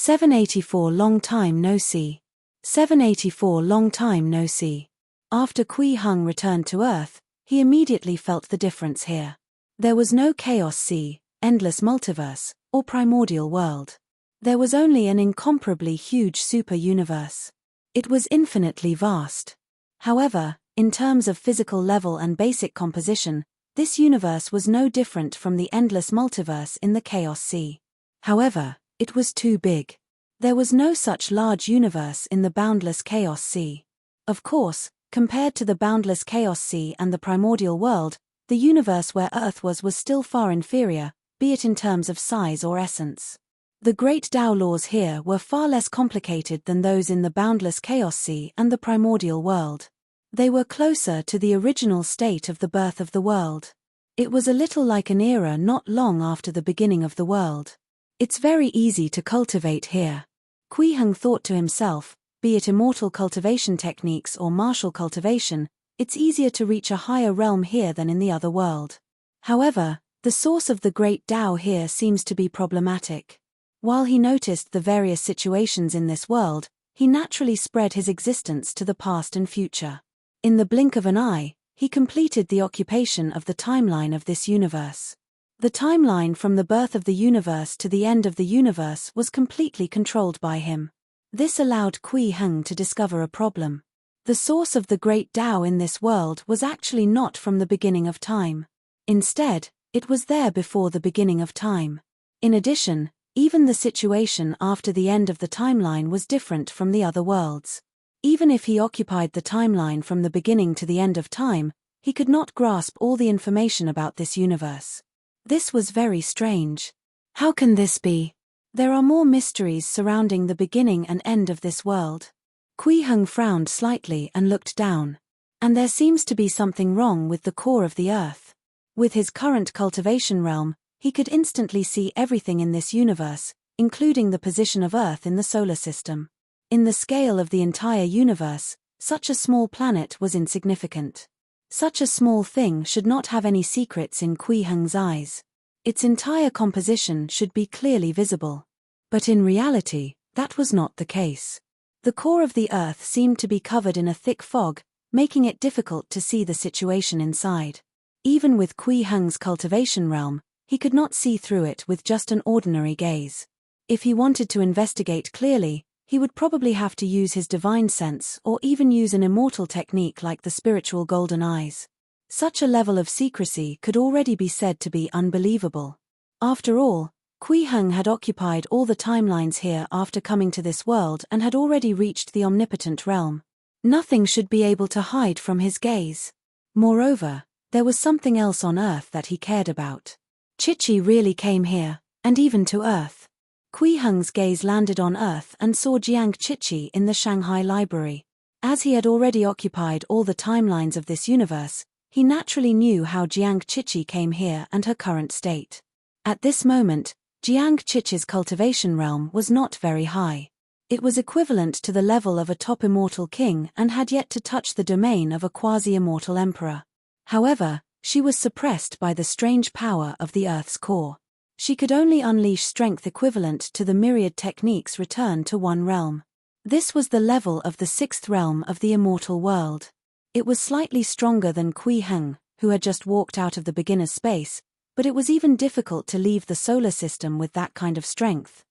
784 Long time no see. 784 Long time no see. After Kui Heng returned to Earth, he immediately felt the difference here. There was no chaos sea, endless multiverse, or primordial world. There was only an incomparably huge super-universe. It was infinitely vast. However, in terms of physical level and basic composition, this universe was no different from the endless multiverse in the Chaos Sea. However, it was too big. There was no such large universe in the boundless Chaos Sea. Of course, compared to the boundless Chaos Sea and the primordial world, the universe where Earth was still far inferior, be it in terms of size or essence. The great Tao laws here were far less complicated than those in the boundless Chaos Sea and the primordial world. They were closer to the original state of the birth of the world. It was a little like an era not long after the beginning of the world. It's very easy to cultivate here. Kui Heng thought to himself, be it immortal cultivation techniques or martial cultivation, it's easier to reach a higher realm here than in the other world. However, the source of the great Tao here seems to be problematic. While he noticed the various situations in this world, he naturally spread his existence to the past and future. In the blink of an eye, he completed the occupation of the timeline of this universe. The timeline from the birth of the universe to the end of the universe was completely controlled by him. This allowed Kui Heng to discover a problem. The source of the great Tao in this world was actually not from the beginning of time. Instead, it was there before the beginning of time. In addition, even the situation after the end of the timeline was different from the other worlds. Even if he occupied the timeline from the beginning to the end of time, he could not grasp all the information about this universe. This was very strange. How can this be? There are more mysteries surrounding the beginning and end of this world. Kui Heng frowned slightly and looked down. And there seems to be something wrong with the core of the Earth. With his current cultivation realm, he could instantly see everything in this universe, including the position of Earth in the solar system. In the scale of the entire universe, such a small planet was insignificant. Such a small thing should not have any secrets in Kui Heng's eyes. Its entire composition should be clearly visible. But in reality, that was not the case. The core of the Earth seemed to be covered in a thick fog, making it difficult to see the situation inside. Even with Kui Heng's cultivation realm, he could not see through it with just an ordinary gaze. If he wanted to investigate clearly, he would probably have to use his divine sense or even use an immortal technique like the spiritual golden eyes. Such a level of secrecy could already be said to be unbelievable. After all, Kui Heng had occupied all the timelines here after coming to this world and had already reached the omnipotent realm. Nothing should be able to hide from his gaze. Moreover, there was something else on Earth that he cared about. Chichi really came here, and even to Earth. Kui Heng's gaze landed on Earth and saw Jiang Chichi in the Shanghai Library. As he had already occupied all the timelines of this universe, he naturally knew how Jiang Chichi came here and her current state. At this moment, Jiang Chichi's cultivation realm was not very high. It was equivalent to the level of a top immortal king and had yet to touch the domain of a quasi-immortal emperor. However, she was suppressed by the strange power of the Earth's core. She could only unleash strength equivalent to the myriad techniques returned to one realm. This was the level of the sixth realm of the immortal world. It was slightly stronger than Kui Heng, who had just walked out of the beginner's space, but it was even difficult to leave the solar system with that kind of strength.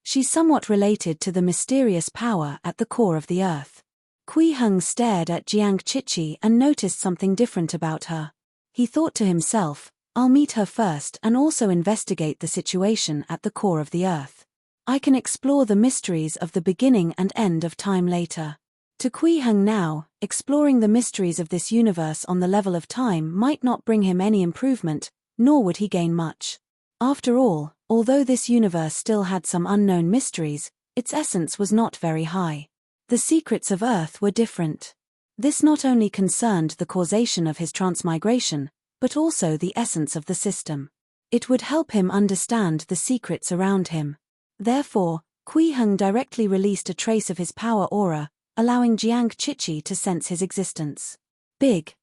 She's somewhat related to the mysterious power at the core of the Earth. Kui Heng stared at Jiang Chichi and noticed something different about her. He thought to himself, I'll meet her first and also investigate the situation at the core of the Earth. I can explore the mysteries of the beginning and end of time later. To Kui Heng now, exploring the mysteries of this universe on the level of time might not bring him any improvement, nor would he gain much. After all, although this universe still had some unknown mysteries, its essence was not very high. The secrets of Earth were different. This not only concerned the causation of his transmigration, but also the essence of the system. It would help him understand the secrets around him. Therefore, Kui Heng directly released a trace of his power aura, allowing Jiang Chichi to sense his existence. Big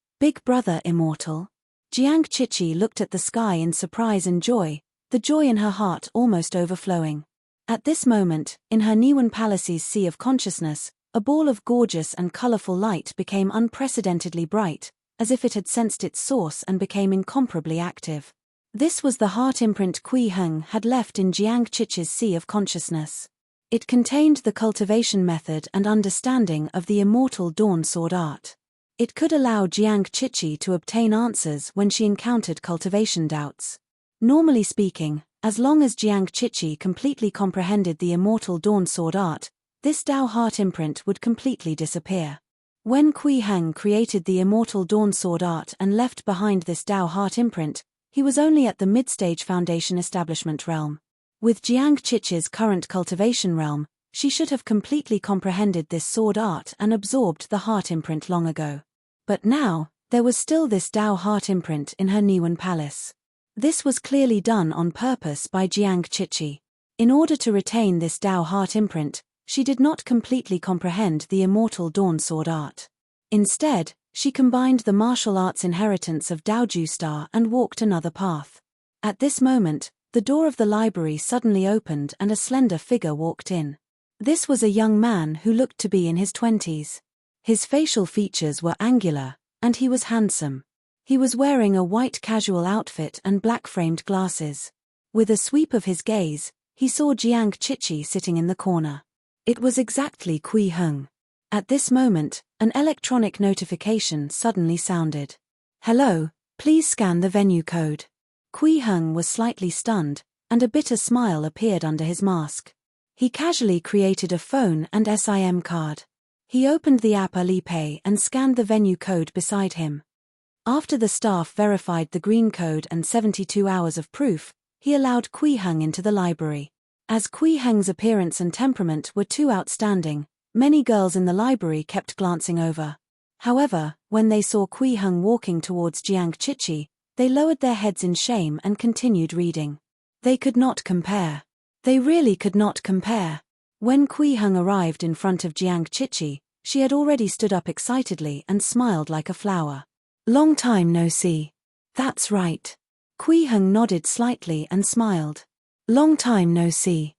brother immortal. Jiang Chichi looked at the sky in surprise and joy, the joy in her heart almost overflowing. At this moment, in her Niwen Palace's sea of consciousness, a ball of gorgeous and colorful light became unprecedentedly bright, as if it had sensed its source and became incomparably active. This was the heart imprint Kui Heng had left in Jiang Chichi's sea of consciousness. It contained the cultivation method and understanding of the immortal Dawn Sword art. It could allow Jiang Chichi to obtain answers when she encountered cultivation doubts. Normally speaking, as long as Jiang Chichi completely comprehended the immortal Dawn Sword art, this Dao heart imprint would completely disappear. When Kui Heng created the immortal Dawn Sword art and left behind this Dao heart imprint, he was only at the mid-stage foundation establishment realm. With Jiang Chichi's current cultivation realm, she should have completely comprehended this sword art and absorbed the heart imprint long ago. But now, there was still this Dao heart imprint in her Niwen Palace. This was clearly done on purpose by Jiang Chichi. In order to retain this Dao heart imprint, she did not completely comprehend the immortal Dawn Sword art. Instead, she combined the martial arts inheritance of Daoju Star and walked another path. At this moment, the door of the library suddenly opened and a slender figure walked in. This was a young man who looked to be in his 20s. His facial features were angular, and he was handsome. He was wearing a white casual outfit and black-framed glasses. With a sweep of his gaze, he saw Jiang Chichi sitting in the corner. It was exactly Kui Heng. At this moment, an electronic notification suddenly sounded. "Hello, please scan the venue code." Kui Heng was slightly stunned, and a bitter smile appeared under his mask. He casually created a phone and SIM card. He opened the app Alipay and scanned the venue code beside him. After the staff verified the green code and 72 hours of proof, he allowed Kui Heng into the library. As Kui Heng's appearance and temperament were too outstanding, many girls in the library kept glancing over. However, when they saw Kui Heng walking towards Jiang Chichi, they lowered their heads in shame and continued reading. They could not compare. They really could not compare. When Kui Heng arrived in front of Jiang Chichi, she had already stood up excitedly and smiled like a flower. "Long time no see." "That's right." Kui Heng nodded slightly and smiled. "Long time no see."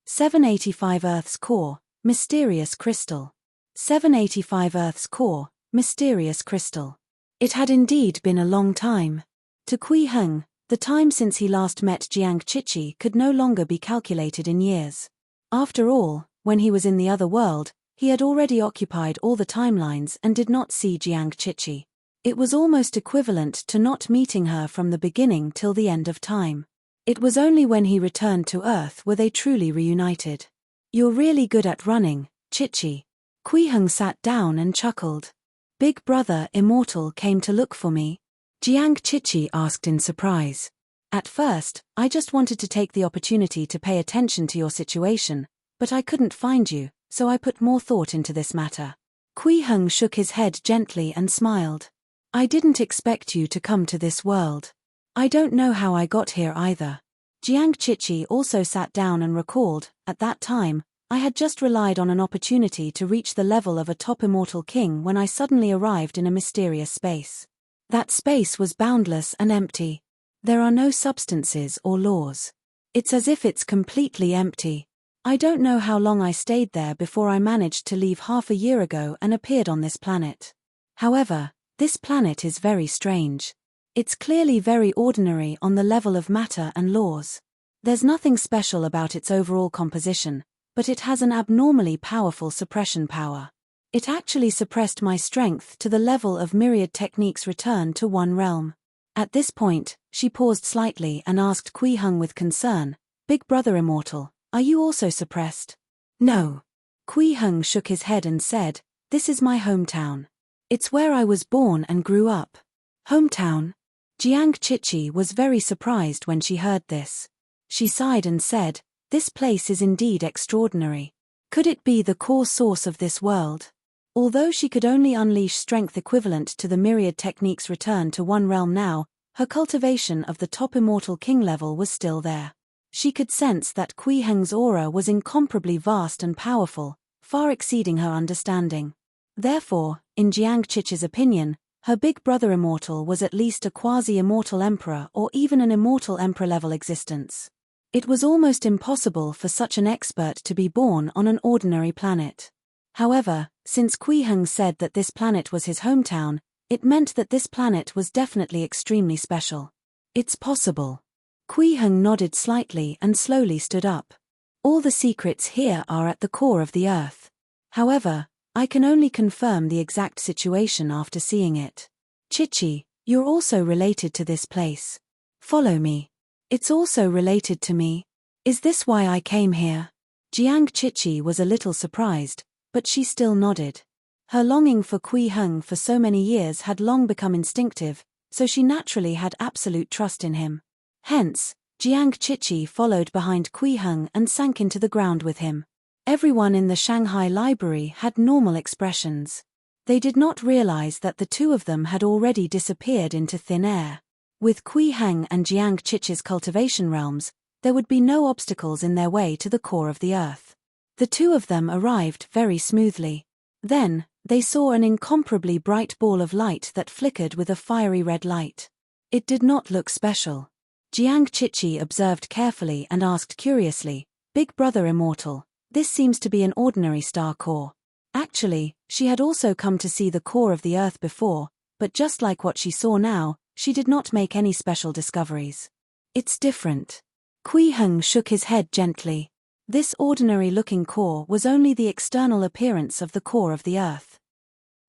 785 Earth's core, mysterious crystal. 785 Earth's core, mysterious crystal. It had indeed been a long time. To Kui Heng, the time since he last met Jiang Chichi could no longer be calculated in years. After all, when he was in the other world, he had already occupied all the timelines and did not see Jiang Chichi. It was almost equivalent to not meeting her from the beginning till the end of time. It was only when he returned to Earth were they truly reunited. "You're really good at running, Chichi." Kui Heng sat down and chuckled. "Big brother Immortal came to look for me?" Jiang Chichi asked in surprise. "At first, I just wanted to take the opportunity to pay attention to your situation, but I couldn't find you, so I put more thought into this matter." Kui Heng shook his head gently and smiled. "I didn't expect you to come to this world. I don't know how I got here either." Jiang Chichi also sat down and recalled, "At that time, I had just relied on an opportunity to reach the level of a top immortal king when I suddenly arrived in a mysterious space. That space was boundless and empty. There are no substances or laws. It's as if it's completely empty. I don't know how long I stayed there before I managed to leave half a year ago and appeared on this planet. However, this planet is very strange. It's clearly very ordinary on the level of matter and laws. There's nothing special about its overall composition, but it has an abnormally powerful suppression power. It actually suppressed my strength to the level of myriad techniques return to one realm." At this point, she paused slightly and asked Kui Heng with concern, "Big brother Immortal, are you also suppressed?" "No." Kui Heng shook his head and said, "This is my hometown. It's where I was born and grew up." "Hometown?" Jiang Chichi was very surprised when she heard this. She sighed and said, "This place is indeed extraordinary. Could it be the core source of this world?" Although she could only unleash strength equivalent to the myriad techniques return to one realm now, her cultivation of the top immortal king level was still there. She could sense that Kui Heng's aura was incomparably vast and powerful, far exceeding her understanding. Therefore, in Jiang Chichi's opinion, her big brother Immortal was at least a quasi-immortal emperor or even an immortal emperor-level existence. It was almost impossible for such an expert to be born on an ordinary planet. However, since Kui Heng said that this planet was his hometown, it meant that this planet was definitely extremely special. It's possible. Kui Heng nodded slightly and slowly stood up. All the secrets here are at the core of the earth. However, I can only confirm the exact situation after seeing it. Chichi, you're also related to this place. Follow me. It's also related to me. Is this why I came here? Jiang Chichi was a little surprised, but she still nodded. Her longing for Kui Heng for so many years had long become instinctive, so she naturally had absolute trust in him. Hence, Jiang Chichi followed behind Kui Heng and sank into the ground with him. Everyone in the Shanghai library had normal expressions. They did not realize that the two of them had already disappeared into thin air. With Kui Heng and Jiang Chichi's cultivation realms, there would be no obstacles in their way to the core of the earth. The two of them arrived very smoothly. Then, they saw an incomparably bright ball of light that flickered with a fiery red light. It did not look special. Jiang Chichi observed carefully and asked curiously, "Big brother immortal, this seems to be an ordinary star core." Actually, she had also come to see the core of the earth before, but just like what she saw now, she did not make any special discoveries. It's different. Kui Heng shook his head gently. This ordinary-looking core was only the external appearance of the core of the earth.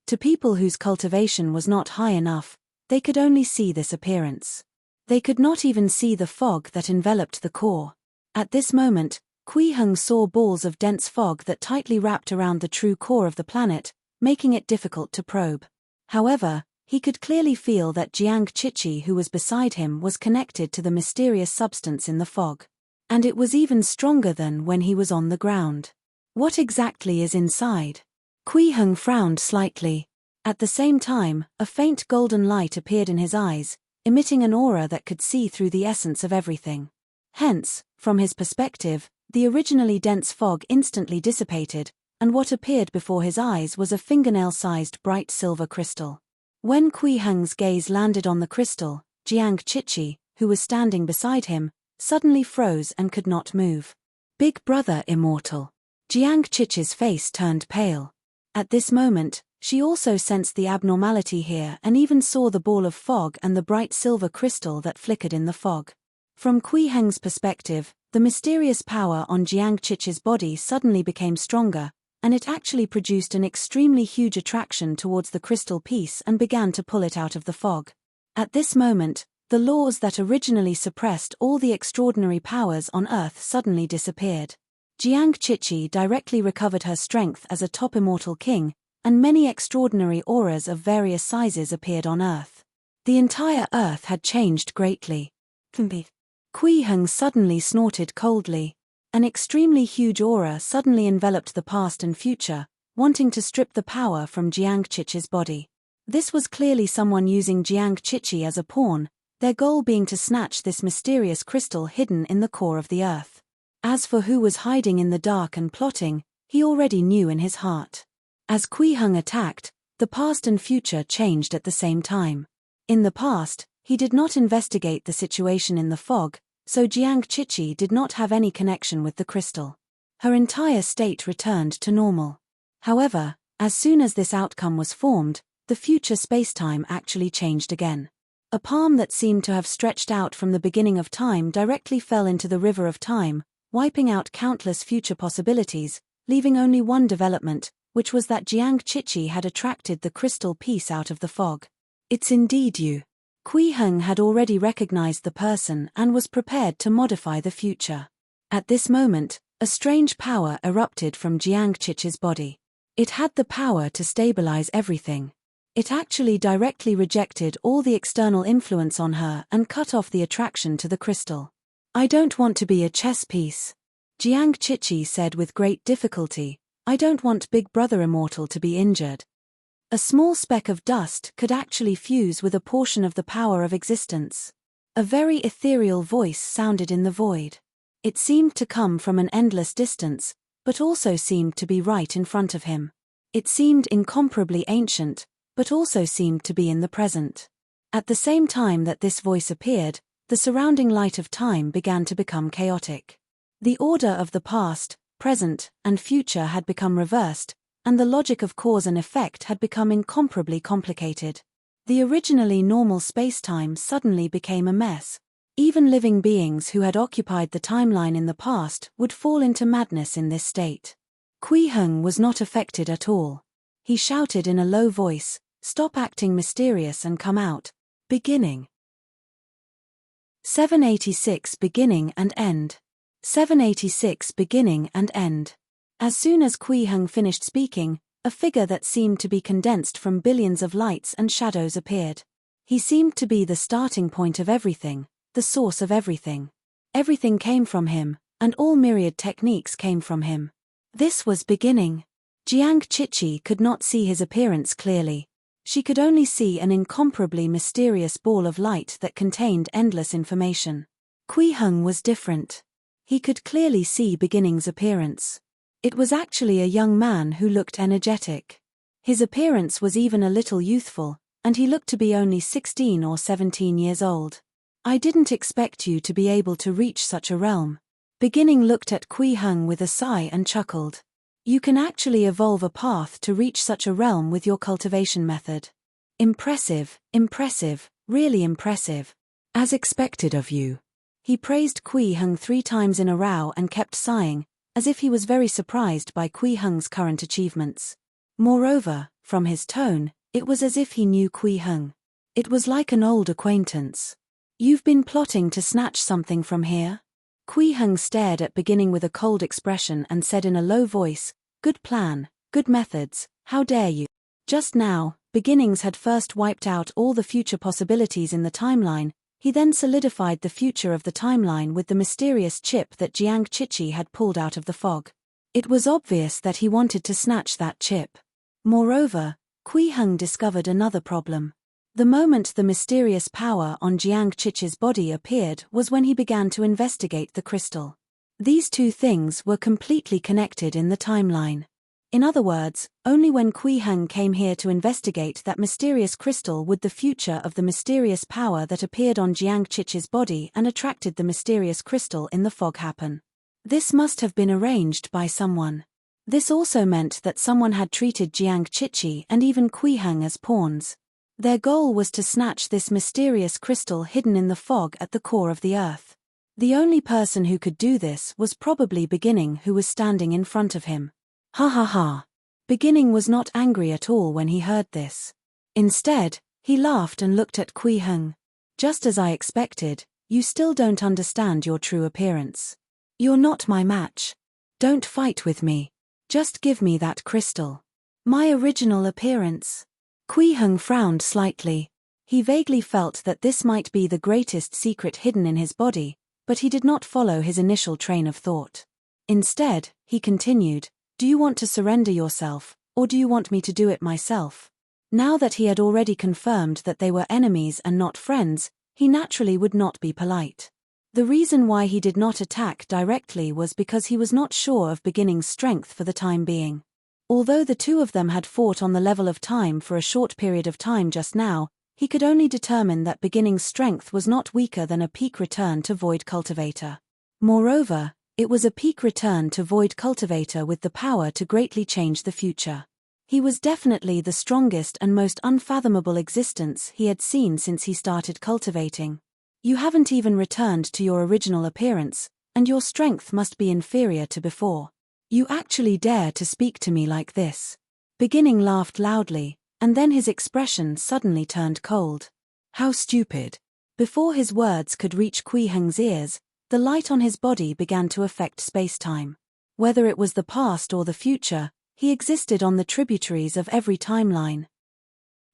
To people whose cultivation was not high enough, they could only see this appearance. They could not even see the fog that enveloped the core. At this moment, Kui Heng saw balls of dense fog that tightly wrapped around the true core of the planet, making it difficult to probe. However, he could clearly feel that Jiang Chichi, who was beside him, was connected to the mysterious substance in the fog. And it was even stronger than when he was on the ground. What exactly is inside? Kui Heng frowned slightly. At the same time, a faint golden light appeared in his eyes, emitting an aura that could see through the essence of everything. Hence, from his perspective, the originally dense fog instantly dissipated, and what appeared before his eyes was a fingernail-sized bright silver crystal. When Kui Heng's gaze landed on the crystal, Jiang Chichi, who was standing beside him, suddenly froze and could not move. Big brother immortal. Jiang Chichi's face turned pale. At this moment, she also sensed the abnormality here and even saw the ball of fog and the bright silver crystal that flickered in the fog. From Kui Heng's perspective, the mysterious power on Jiang Chichi's body suddenly became stronger, and it actually produced an extremely huge attraction towards the crystal piece and began to pull it out of the fog. At this moment, the laws that originally suppressed all the extraordinary powers on Earth suddenly disappeared. Jiang Chichi directly recovered her strength as a top immortal king, and many extraordinary auras of various sizes appeared on Earth. The entire Earth had changed greatly. Kui Heng suddenly snorted coldly. An extremely huge aura suddenly enveloped the past and future, wanting to strip the power from Jiang Chichi's body. This was clearly someone using Jiang Chichi as a pawn, their goal being to snatch this mysterious crystal hidden in the core of the earth. As for who was hiding in the dark and plotting, he already knew in his heart. As Kui Heng attacked, the past and future changed at the same time. In the past, he did not investigate the situation in the fog, so Jiang Chichi did not have any connection with the crystal. Her entire state returned to normal. However, as soon as this outcome was formed, the future spacetime actually changed again. A palm that seemed to have stretched out from the beginning of time directly fell into the river of time, wiping out countless future possibilities, leaving only one development, which was that Jiang Chichi had attracted the crystal piece out of the fog. It's indeed you. Kui Heng had already recognized the person and was prepared to modify the future. At this moment, a strange power erupted from Jiang Chichi's body. It had the power to stabilize everything. It actually directly rejected all the external influence on her and cut off the attraction to the crystal. I don't want to be a chess piece. Jiang Chichi said with great difficulty, I don't want Big Brother Immortal to be injured. A small speck of dust could actually fuse with a portion of the power of existence. A very ethereal voice sounded in the void. It seemed to come from an endless distance, but also seemed to be right in front of him. It seemed incomparably ancient, but also seemed to be in the present. At the same time that this voice appeared, the surrounding light of time began to become chaotic. The order of the past, present, and future had become reversed, and the logic of cause and effect had become incomparably complicated. The originally normal space-time suddenly became a mess. Even living beings who had occupied the timeline in the past would fall into madness in this state. Kui Heng was not affected at all. He shouted in a low voice, "Stop acting mysterious and come out." Beginning. 786 Beginning and End. 786 Beginning and End. As soon as Kui Heng finished speaking, a figure that seemed to be condensed from billions of lights and shadows appeared. He seemed to be the starting point of everything, the source of everything. Everything came from him, and all myriad techniques came from him. This was beginning. Jiang Chichi could not see his appearance clearly. She could only see an incomparably mysterious ball of light that contained endless information. Kui Heng was different. He could clearly see Beginning's appearance. It was actually a young man who looked energetic. His appearance was even a little youthful, and he looked to be only 16 or 17 years old. "I didn't expect you to be able to reach such a realm." Beginning looked at Kui Heng with a sigh and chuckled. "You can actually evolve a path to reach such a realm with your cultivation method. Impressive, impressive, really impressive. As expected of you." He praised Kui Heng 3 times in a row and kept sighing, as if he was very surprised by Kui Heng's current achievements. Moreover, from his tone, it was as if he knew Kui Heng. It was like an old acquaintance. "You've been plotting to snatch something from here?" Kui Heng stared at Beginning with a cold expression and said in a low voice, "Good plan, good methods, how dare you?" Just now, Beginnings had first wiped out all the future possibilities in the timeline. He then solidified the future of the timeline with the mysterious chip that Jiang Chichi had pulled out of the fog. It was obvious that he wanted to snatch that chip. Moreover, Kui Heng discovered another problem. The moment the mysterious power on Jiang Chichi's body appeared was when he began to investigate the crystal. These two things were completely connected in the timeline. In other words, only when Kui Heng came here to investigate that mysterious crystal would the future of the mysterious power that appeared on Jiang Chichi's body and attracted the mysterious crystal in the fog happen. This must have been arranged by someone. This also meant that someone had treated Jiang Chichi and even Kui Heng as pawns. Their goal was to snatch this mysterious crystal hidden in the fog at the core of the earth. The only person who could do this was probably Beginning, who was standing in front of him. Ha ha ha. Beginning was not angry at all when he heard this. Instead, he laughed and looked at Kui Heng. "Just as I expected, you still don't understand your true appearance. You're not my match. Don't fight with me. Just give me that crystal." "My original appearance." Kui Heng frowned slightly. He vaguely felt that this might be the greatest secret hidden in his body, but he did not follow his initial train of thought. Instead, he continued, "Do you want to surrender yourself, or do you want me to do it myself?" Now that he had already confirmed that they were enemies and not friends, he naturally would not be polite. The reason why he did not attack directly was because he was not sure of Beginning's strength for the time being. Although the two of them had fought on the level of time for a short period of time just now, he could only determine that Beginning's strength was not weaker than a peak return to Void Cultivator. Moreover, it was a peak return to Void Cultivator with the power to greatly change the future. He was definitely the strongest and most unfathomable existence he had seen since he started cultivating. "You haven't even returned to your original appearance, and your strength must be inferior to before. You actually dare to speak to me like this?" Beginning laughed loudly, and then his expression suddenly turned cold. "How stupid." Before his words could reach Kui Heng's ears, the light on his body began to affect space-time. Whether it was the past or the future, he existed on the tributaries of every timeline.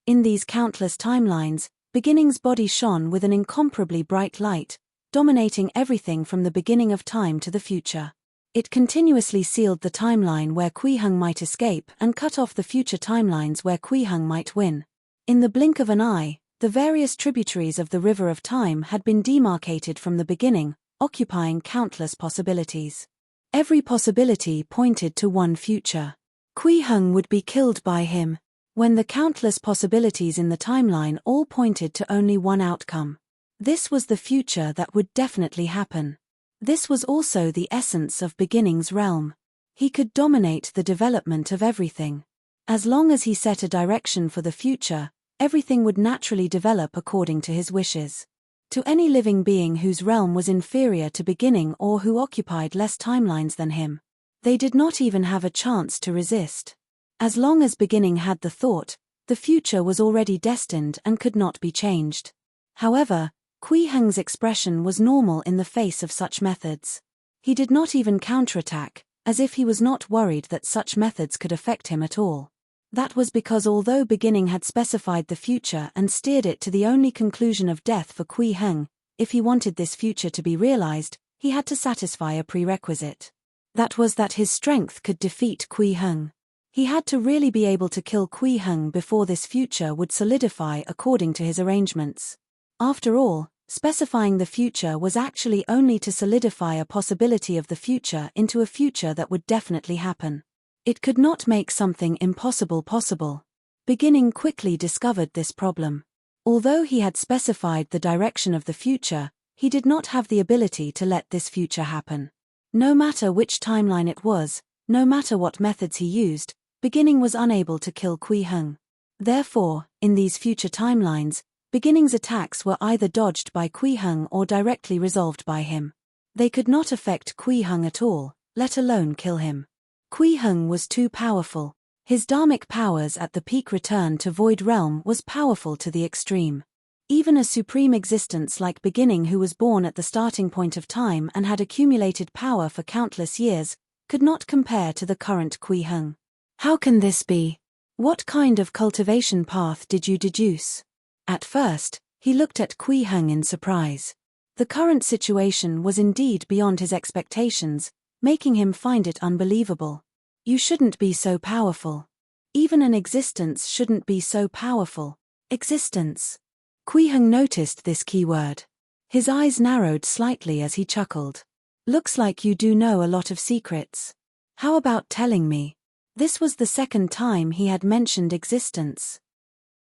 In these countless timelines, Beginning's body shone with an incomparably bright light, dominating everything from the beginning of time to the future. It continuously sealed the timeline where Kui Heng might escape and cut off the future timelines where Kui Heng might win. In the blink of an eye, the various tributaries of the River of Time had been demarcated from the beginning, occupying countless possibilities. Every possibility pointed to one future. Kui Heng would be killed by him, when the countless possibilities in the timeline all pointed to only one outcome. This was the future that would definitely happen. This was also the essence of Beginning's realm. He could dominate the development of everything. As long as he set a direction for the future, everything would naturally develop according to his wishes. To any living being whose realm was inferior to Beginning or who occupied less timelines than him, they did not even have a chance to resist. As long as Beginning had the thought, the future was already destined and could not be changed. However, Kui Heng's expression was normal in the face of such methods. He did not even counterattack, as if he was not worried that such methods could affect him at all. That was because although Beginning had specified the future and steered it to the only conclusion of death for Kui Heng, if he wanted this future to be realized, he had to satisfy a prerequisite. That was that his strength could defeat Kui Heng. He had to really be able to kill Kui Heng before this future would solidify according to his arrangements. After all, specifying the future was actually only to solidify a possibility of the future into a future that would definitely happen. It could not make something impossible possible. Beginning quickly discovered this problem. Although he had specified the direction of the future, he did not have the ability to let this future happen. No matter which timeline it was, no matter what methods he used, Beginning was unable to kill Kui Heng. Therefore, in these future timelines, Beginning's attacks were either dodged by Kui Heng or directly resolved by him. They could not affect Kui Heng at all, let alone kill him. Kui Heng was too powerful. His dharmic powers at the peak return to Void Realm was powerful to the extreme. Even a supreme existence like Beginning, who was born at the starting point of time and had accumulated power for countless years, could not compare to the current Kui Heng. How can this be? What kind of cultivation path did you deduce? At first, he looked at Kui Heng in surprise. The current situation was indeed beyond his expectations, making him find it unbelievable. You shouldn't be so powerful. Even an existence shouldn't be so powerful. Existence. Kui Heng noticed this keyword. His eyes narrowed slightly as he chuckled. Looks like you do know a lot of secrets. How about telling me? This was the second time he had mentioned existence.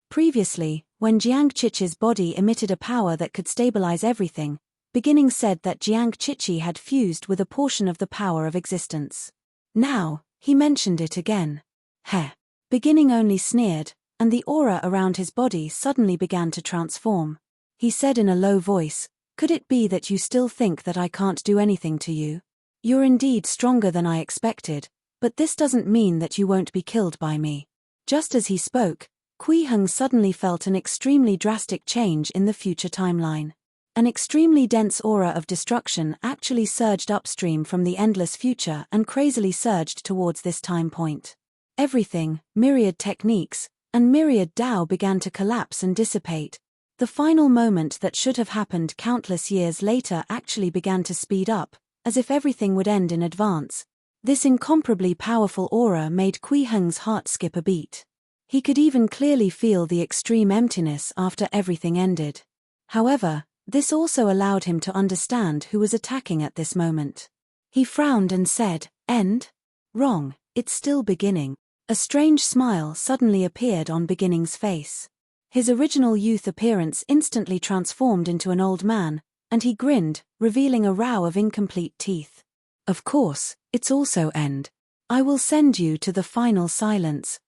Previously, when Jiang Chichi's body emitted a power that could stabilize everything, Beginning said that Jiang Chichi had fused with a portion of the power of existence. Now, he mentioned it again. Heh. Beginning only sneered, and the aura around his body suddenly began to transform. He said in a low voice, "Could it be that you still think that I can't do anything to you? You're indeed stronger than I expected, but this doesn't mean that you won't be killed by me." Just as he spoke, Kui Heng suddenly felt an extremely drastic change in the future timeline. An extremely dense aura of destruction actually surged upstream from the endless future and crazily surged towards this time point. Everything, myriad techniques, and myriad Tao began to collapse and dissipate. The final moment that should have happened countless years later actually began to speed up, as if everything would end in advance. This incomparably powerful aura made Kui Heng's heart skip a beat. He could even clearly feel the extreme emptiness after everything ended. However, this also allowed him to understand who was attacking at this moment. He frowned and said, "End? Wrong, it's still Beginning." A strange smile suddenly appeared on Beginning's face. His original youth appearance instantly transformed into an old man, and he grinned, revealing a row of incomplete teeth. "Of course, it's also End. I will send you to the final silence."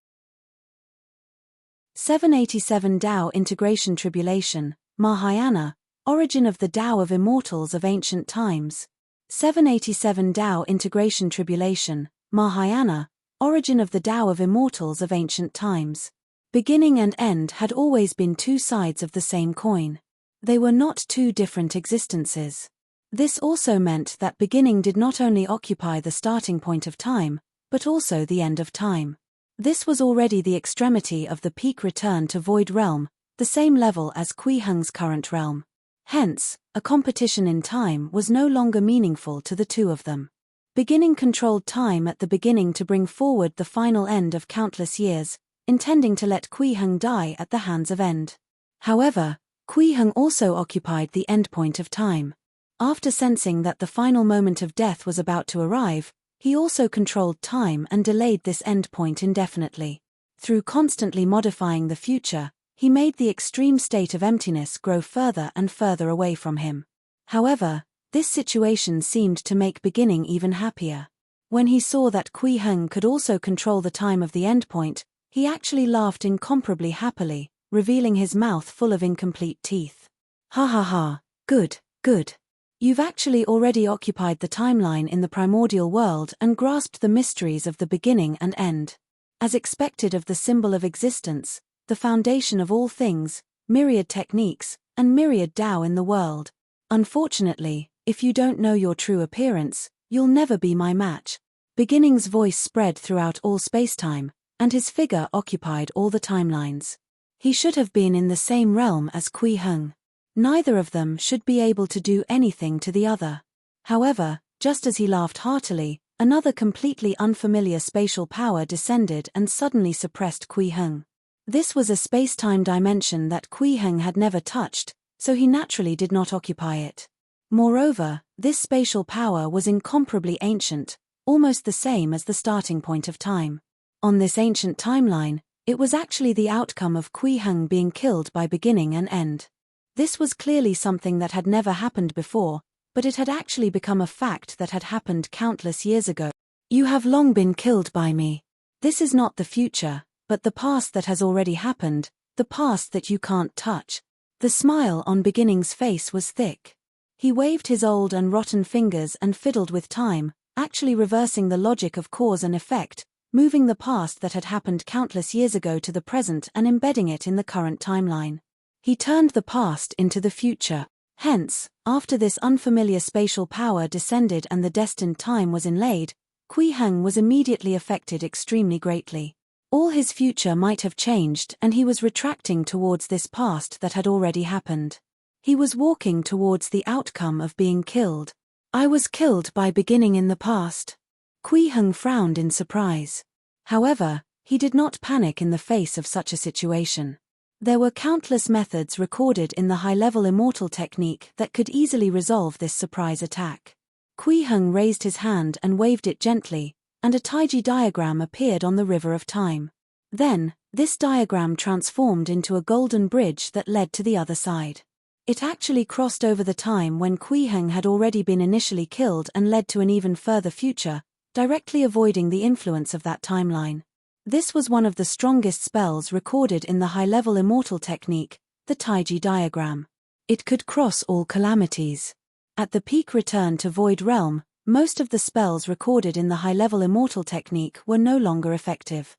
787 Tao Integration Tribulation, Mahayana, Origin of the Tao of Immortals of Ancient Times. 787 Tao Integration Tribulation, Mahayana, Origin of the Tao of Immortals of Ancient Times. Beginning and End had always been two sides of the same coin. They were not two different existences. This also meant that Beginning did not only occupy the starting point of time, but also the end of time. This was already the extremity of the peak return to Void Realm, the same level as Kui Heng's current realm. Hence, a competition in time was no longer meaningful to the two of them. Beginning controlled time at the beginning to bring forward the final end of countless years, intending to let Kui Heng die at the hands of End. However, Kui Heng also occupied the endpoint of time. After sensing that the final moment of death was about to arrive, he also controlled time and delayed this endpoint indefinitely. Through constantly modifying the future, He made the extreme state of emptiness grow further and further away from him. However, this situation seemed to make beginning even happier. When he saw that Kui Heng could also control the time of the endpoint, he actually laughed incomparably happily, revealing his mouth full of incomplete teeth. Ha ha ha, good, good. You've actually already occupied the timeline in the primordial world and grasped the mysteries of the beginning and end. As expected of the symbol of existence, the foundation of all things, myriad techniques, and myriad Tao in the world. Unfortunately, if you don't know your true appearance, you'll never be my match. Beginning's voice spread throughout all spacetime, and his figure occupied all the timelines. He should have been in the same realm as Kui Heng. Neither of them should be able to do anything to the other. However, just as he laughed heartily, another completely unfamiliar spatial power descended and suddenly suppressed Kui Heng. This was a spacetime dimension that Kui Heng had never touched, so he naturally did not occupy it. Moreover, this spatial power was incomparably ancient, almost the same as the starting point of time. On this ancient timeline, it was actually the outcome of Kui Heng being killed by beginning and end. This was clearly something that had never happened before, but it had actually become a fact that had happened countless years ago. You have long been killed by me. This is not the future, but the past that has already happened, the past that you can't touch. The smile on Beginning's face was thick. He waved his old and rotten fingers and fiddled with time, actually reversing the logic of cause and effect, moving the past that had happened countless years ago to the present and embedding it in the current timeline. He turned the past into the future. Hence, after this unfamiliar spatial power descended and the destined time was inlaid, Kui Heng was immediately affected extremely greatly. All his future might have changed and he was retracting towards this past that had already happened. He was walking towards the outcome of being killed. I was killed by beginning in the past. Kui Heng frowned in surprise. However, he did not panic in the face of such a situation. There were countless methods recorded in the high-level immortal technique that could easily resolve this surprise attack. Kui Heng raised his hand and waved it gently, and a Taiji diagram appeared on the river of time. Then, this diagram transformed into a golden bridge that led to the other side. It actually crossed over the time when Kui Heng had already been initially killed and led to an even further future, directly avoiding the influence of that timeline. This was one of the strongest spells recorded in the high-level immortal technique, the Taiji diagram. It could cross all calamities. At the peak return to Void Realm, most of the spells recorded in the high-level immortal technique were no longer effective.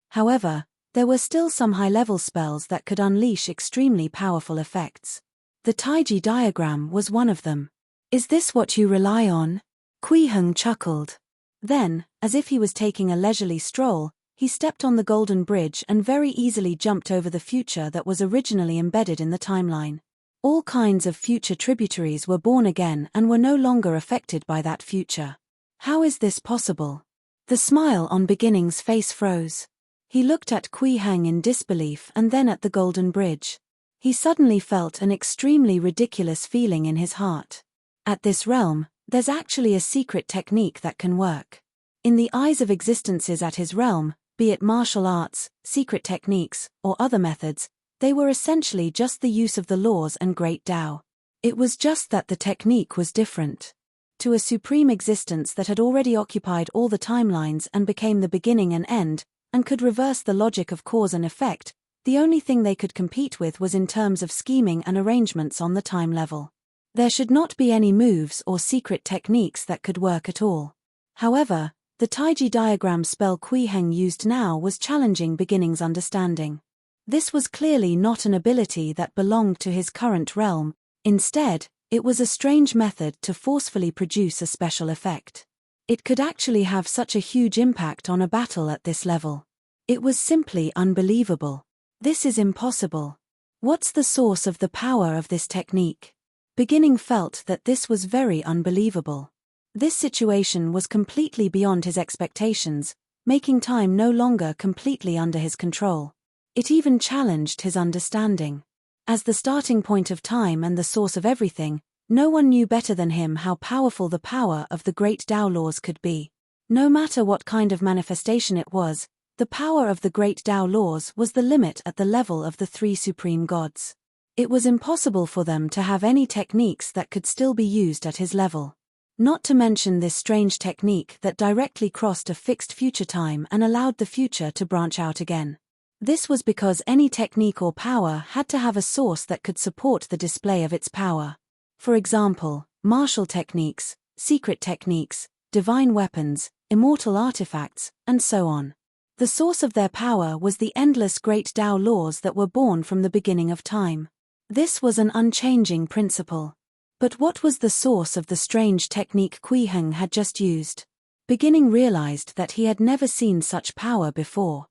However, there were still some high-level spells that could unleash extremely powerful effects. The Taiji diagram was one of them. Is this what you rely on? Kui Heng chuckled. Then, as if he was taking a leisurely stroll, he stepped on the golden bridge and very easily jumped over the future that was originally embedded in the timeline. All kinds of future tributaries were born again and were no longer affected by that future. How is this possible? The smile on Beginning's face froze. He looked at Kui Heng in disbelief and then at the golden bridge. He suddenly felt an extremely ridiculous feeling in his heart. At this realm, there's actually a secret technique that can work. In the eyes of existences at his realm, be it martial arts, secret techniques, or other methods, they were essentially just the use of the laws and great Tao. It was just that the technique was different. To a supreme existence that had already occupied all the timelines and became the beginning and end, and could reverse the logic of cause and effect, the only thing they could compete with was in terms of scheming and arrangements on the time level. There should not be any moves or secret techniques that could work at all. However, the Taiji diagram spell Kui Heng used now was challenging Beginning's understanding. This was clearly not an ability that belonged to his current realm. Instead, it was a strange method to forcefully produce a special effect. It could actually have such a huge impact on a battle at this level. It was simply unbelievable. This is impossible. What's the source of the power of this technique? Beginning felt that this was very unbelievable. This situation was completely beyond his expectations, making time no longer completely under his control. It even challenged his understanding. As the starting point of time and the source of everything, no one knew better than him how powerful the power of the great Tao laws could be. No matter what kind of manifestation it was, The power of the great Tao laws was the limit at the level of the three supreme gods. It was impossible for them to have any techniques that could still be used at his level. Not to mention this strange technique that directly crossed a fixed future time and allowed the future to branch out again. This was because any technique or power had to have a source that could support the display of its power. For example, martial techniques, secret techniques, divine weapons, immortal artifacts, and so on. The source of their power was the endless great Tao laws that were born from the beginning of time. This was an unchanging principle. But what was the source of the strange technique Kui Heng had just used? Beginning realized that he had never seen such power before.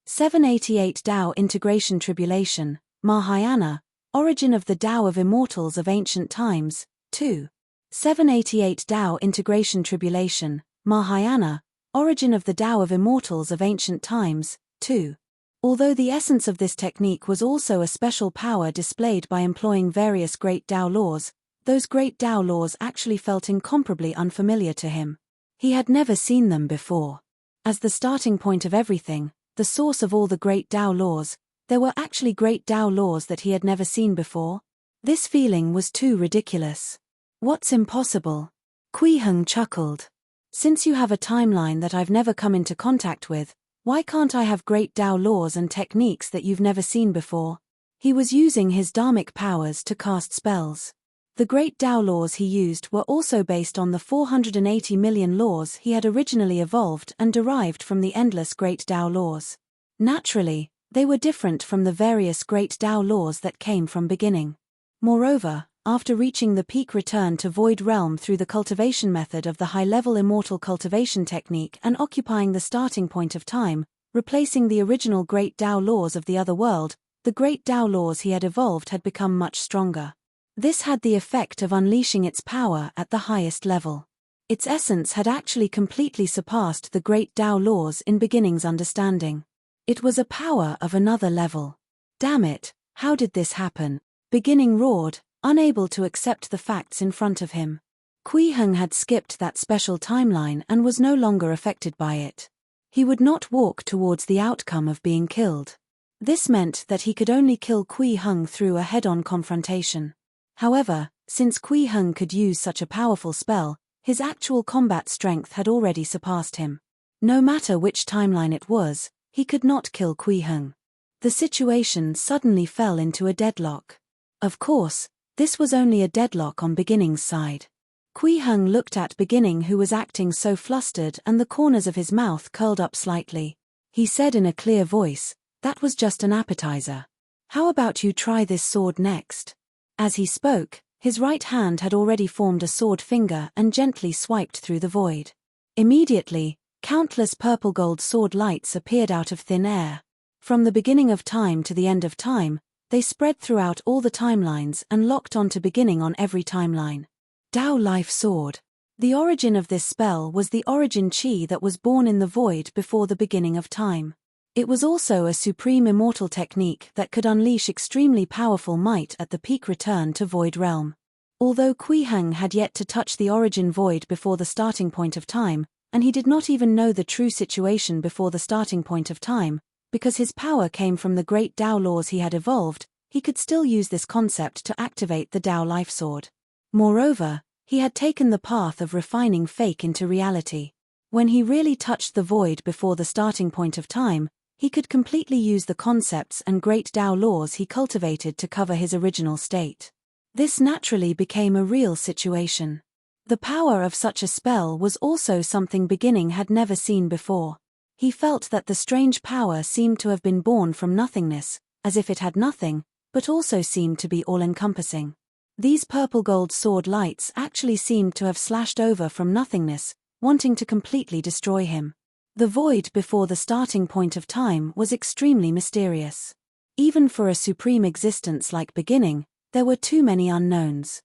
788 Tao Integration Tribulation, Mahayana, Origin of the Tao of Immortals of Ancient Times, 2. 788 Tao Integration Tribulation, Mahayana, Origin of the Tao of Immortals of Ancient Times, 2. Although the essence of this technique was also a special power displayed by employing various great Tao laws, those great Tao laws actually felt incomparably unfamiliar to him. He had never seen them before. As the starting point of everything, the source of all the great Tao laws, there were actually great Tao laws that he had never seen before. This feeling was too ridiculous. What's impossible? Kui Heng chuckled. Since you have a timeline that I've never come into contact with, why can't I have great Tao laws and techniques that you've never seen before? He was using his dharmic powers to cast spells. The great Tao laws he used were also based on the 480 million laws he had originally evolved and derived from the endless great Tao laws. Naturally, they were different from the various great Tao laws that came from beginning. Moreover, after reaching the peak return to Void Realm through the cultivation method of the high-level immortal cultivation technique and occupying the starting point of time, replacing the original great Tao laws of the other world, the great Tao laws he had evolved had become much stronger. This had the effect of unleashing its power at the highest level. Its essence had actually completely surpassed the great Tao laws in beginning's understanding. It was a power of another level. Damn it, how did this happen? Beginning roared, unable to accept the facts in front of him. Kui Heng had skipped that special timeline and was no longer affected by it. He would not walk towards the outcome of being killed. This meant that he could only kill Kui Heng through a head-on confrontation. However, since Kui Heng could use such a powerful spell, his actual combat strength had already surpassed him. No matter which timeline it was, he could not kill Kui Heng. The situation suddenly fell into a deadlock. Of course, this was only a deadlock on Beginning's side. Kui Heng looked at Beginning, who was acting so flustered and the corners of his mouth curled up slightly. He said in a clear voice, "That was just an appetizer. How about you try this sword next?" As he spoke, his right hand had already formed a sword finger and gently swiped through the void. Immediately, countless purple-gold sword lights appeared out of thin air. From the beginning of time to the end of time, they spread throughout all the timelines and locked onto Beginning on every timeline. Tao Life Sword. The origin of this spell was the origin chi that was born in the void before the beginning of time. It was also a supreme immortal technique that could unleash extremely powerful might at the peak return to Void Realm. Although Kui Heng had yet to touch the origin void before the starting point of time, and he did not even know the true situation before the starting point of time, because his power came from the great Tao laws he had evolved, he could still use this concept to activate the Tao Life Sword. Moreover, he had taken the path of refining fake into reality. When he really touched the void before the starting point of time, he could completely use the concepts and great Tao laws he cultivated to cover his original state. This naturally became a real situation. The power of such a spell was also something Beginning had never seen before. He felt that the strange power seemed to have been born from nothingness, as if it had nothing, but also seemed to be all-encompassing. These purple-gold sword lights actually seemed to have slashed over from nothingness, wanting to completely destroy him. The void before the starting point of time was extremely mysterious. Even for a supreme existence like Beginning, there were too many unknowns.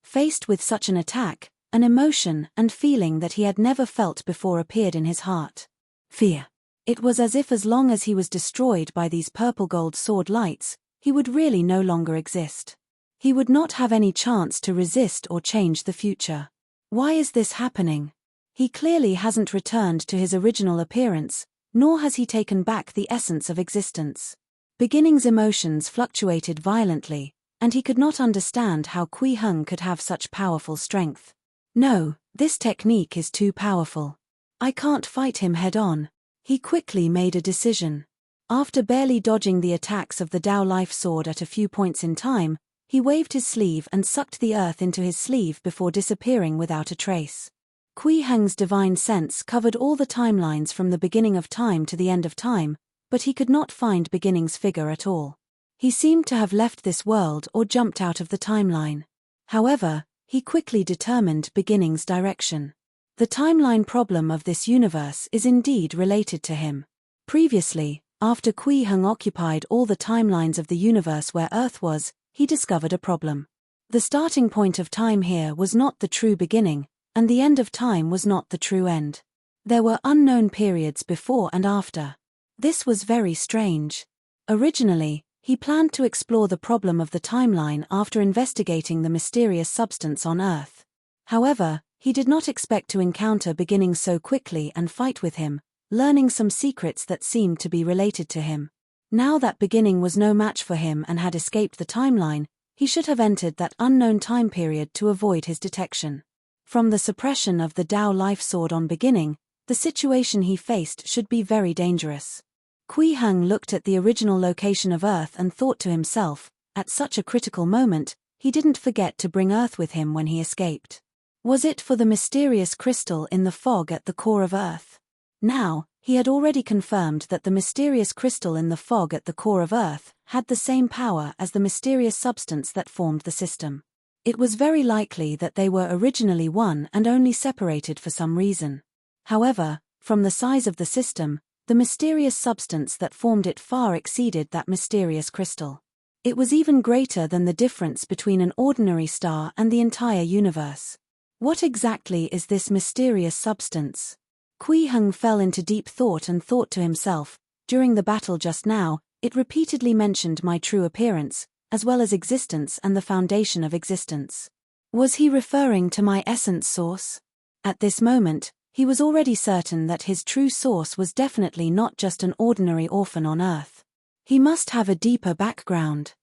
Faced with such an attack, an emotion and feeling that he had never felt before appeared in his heart. Fear. It was as if as long as he was destroyed by these purple-gold sword lights, he would really no longer exist. He would not have any chance to resist or change the future. Why is this happening? He clearly hasn't returned to his original appearance, nor has he taken back the essence of existence. Beginning's emotions fluctuated violently, and he could not understand how Kui Heng could have such powerful strength. No, this technique is too powerful. I can't fight him head-on. He quickly made a decision. After barely dodging the attacks of the Tao Life Sword at a few points in time, he waved his sleeve and sucked the earth into his sleeve before disappearing without a trace. Kui Heng's divine sense covered all the timelines from the beginning of time to the end of time, but he could not find Beginning's figure at all. He seemed to have left this world or jumped out of the timeline. However, he quickly determined Beginning's direction. The timeline problem of this universe is indeed related to him. Previously, after Kui Heng occupied all the timelines of the universe where Earth was, he discovered a problem. The starting point of time here was not the true beginning, and the end of time was not the true end. There were unknown periods before and after. This was very strange. Originally, he planned to explore the problem of the timeline after investigating the mysterious substance on Earth. However, he did not expect to encounter Beginning so quickly and fight with him, learning some secrets that seemed to be related to him. Now that Beginning was no match for him and had escaped the timeline, he should have entered that unknown time period to avoid his detection. From the suppression of the Tao Life Sword on Beginning, the situation he faced should be very dangerous. Kui Heng looked at the original location of Earth and thought to himself, at such a critical moment, he didn't forget to bring Earth with him when he escaped. Was it for the mysterious crystal in the fog at the core of Earth? Now, he had already confirmed that the mysterious crystal in the fog at the core of Earth had the same power as the mysterious substance that formed the system. It was very likely that they were originally one and only separated for some reason. However, from the size of the system, the mysterious substance that formed it far exceeded that mysterious crystal. It was even greater than the difference between an ordinary star and the entire universe. What exactly is this mysterious substance? Kui Heng fell into deep thought and thought to himself, during the battle just now, it repeatedly mentioned my true appearance, as well as existence and the foundation of existence. Was he referring to my essence source? At this moment, he was already certain that his true source was definitely not just an ordinary orphan on Earth. He must have a deeper background.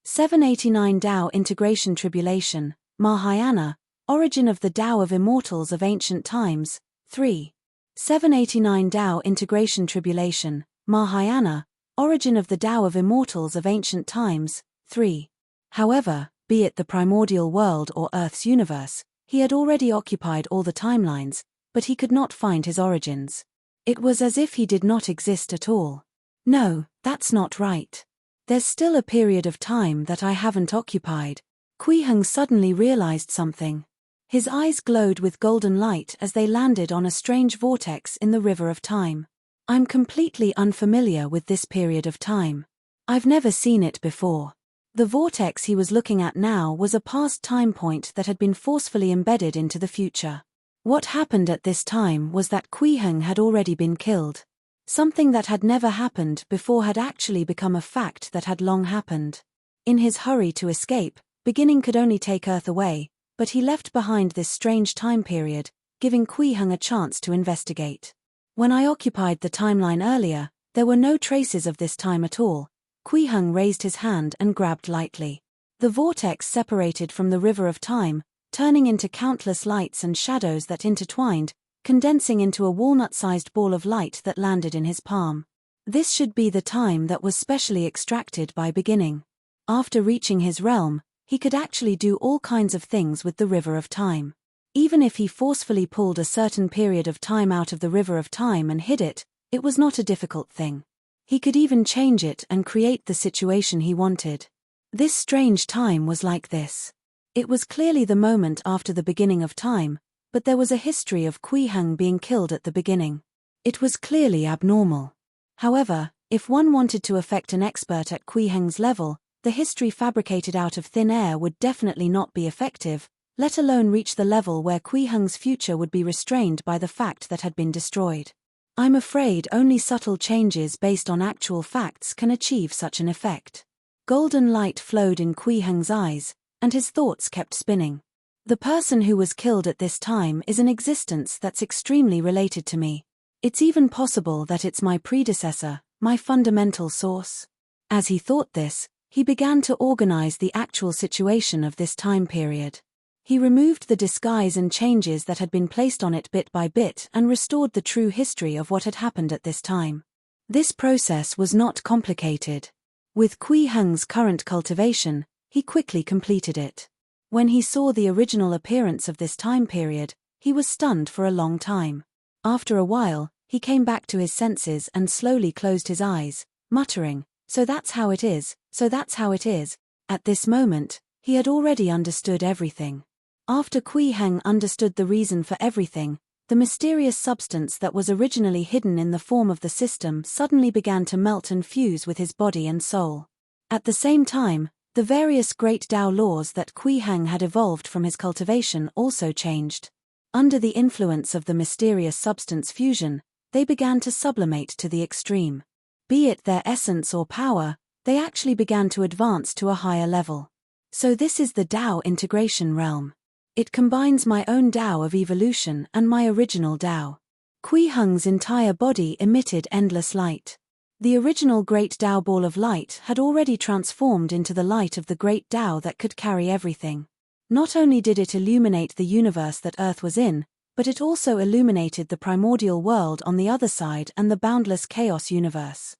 789 Tao Integration Tribulation, Mahayana, Origin of the Tao of Immortals of Ancient Times, 3. 789 Tao Integration Tribulation, Mahayana, Origin of the Tao of Immortals of Ancient Times, 3. However, be it the primordial world or Earth's universe, he had already occupied all the timelines, but he could not find his origins. It was as if he did not exist at all. No, that's not right. There's still a period of time that I haven't occupied. Kui Heng suddenly realized something. His eyes glowed with golden light as they landed on a strange vortex in the river of time. I'm completely unfamiliar with this period of time. I've never seen it before. The vortex he was looking at now was a past time point that had been forcefully embedded into the future. What happened at this time was that Kui Heng had already been killed. Something that had never happened before had actually become a fact that had long happened. In his hurry to escape, Beginning could only take Earth away, but he left behind this strange time period, giving Kui Heng a chance to investigate. When I occupied the timeline earlier, there were no traces of this time at all. Kui Heng raised his hand and grabbed lightly. The vortex separated from the river of time, turning into countless lights and shadows that intertwined, condensing into a walnut-sized ball of light that landed in his palm. This should be the time that was specially extracted by Beginning. After reaching his realm, he could actually do all kinds of things with the river of time. Even if he forcefully pulled a certain period of time out of the river of time and hid it, it was not a difficult thing. He could even change it and create the situation he wanted. This strange time was like this. It was clearly the moment after the beginning of time, but there was a history of Kui Heng being killed at the beginning. It was clearly abnormal. However, if one wanted to affect an expert at Kui Heng's level, the history fabricated out of thin air would definitely not be effective, let alone reach the level where Kui Heng's future would be restrained by the fact that had been destroyed. I'm afraid only subtle changes based on actual facts can achieve such an effect. Golden light flowed in Kui Heng's eyes, and his thoughts kept spinning. The person who was killed at this time is an existence that's extremely related to me. It's even possible that it's my predecessor, my fundamental source. As he thought this, he began to organize the actual situation of this time period. He removed the disguise and changes that had been placed on it bit by bit and restored the true history of what had happened at this time. This process was not complicated. With Kui Heng's current cultivation, he quickly completed it. When he saw the original appearance of this time period, he was stunned for a long time. After a while, he came back to his senses and slowly closed his eyes, muttering, "So that's how it is, so that's how it is." At this moment, he had already understood everything. After Kui Heng understood the reason for everything, the mysterious substance that was originally hidden in the form of the system suddenly began to melt and fuse with his body and soul. At the same time, the various great Tao laws that Kui Heng had evolved from his cultivation also changed. Under the influence of the mysterious substance fusion, they began to sublimate to the extreme. Be it their essence or power, they actually began to advance to a higher level. So this is the Tao integration realm. It combines my own Tao of evolution and my original Tao. Kui Heng's entire body emitted endless light. The original great Tao ball of light had already transformed into the light of the great Tao that could carry everything. Not only did it illuminate the universe that Earth was in, but it also illuminated the primordial world on the other side and the boundless chaos universe.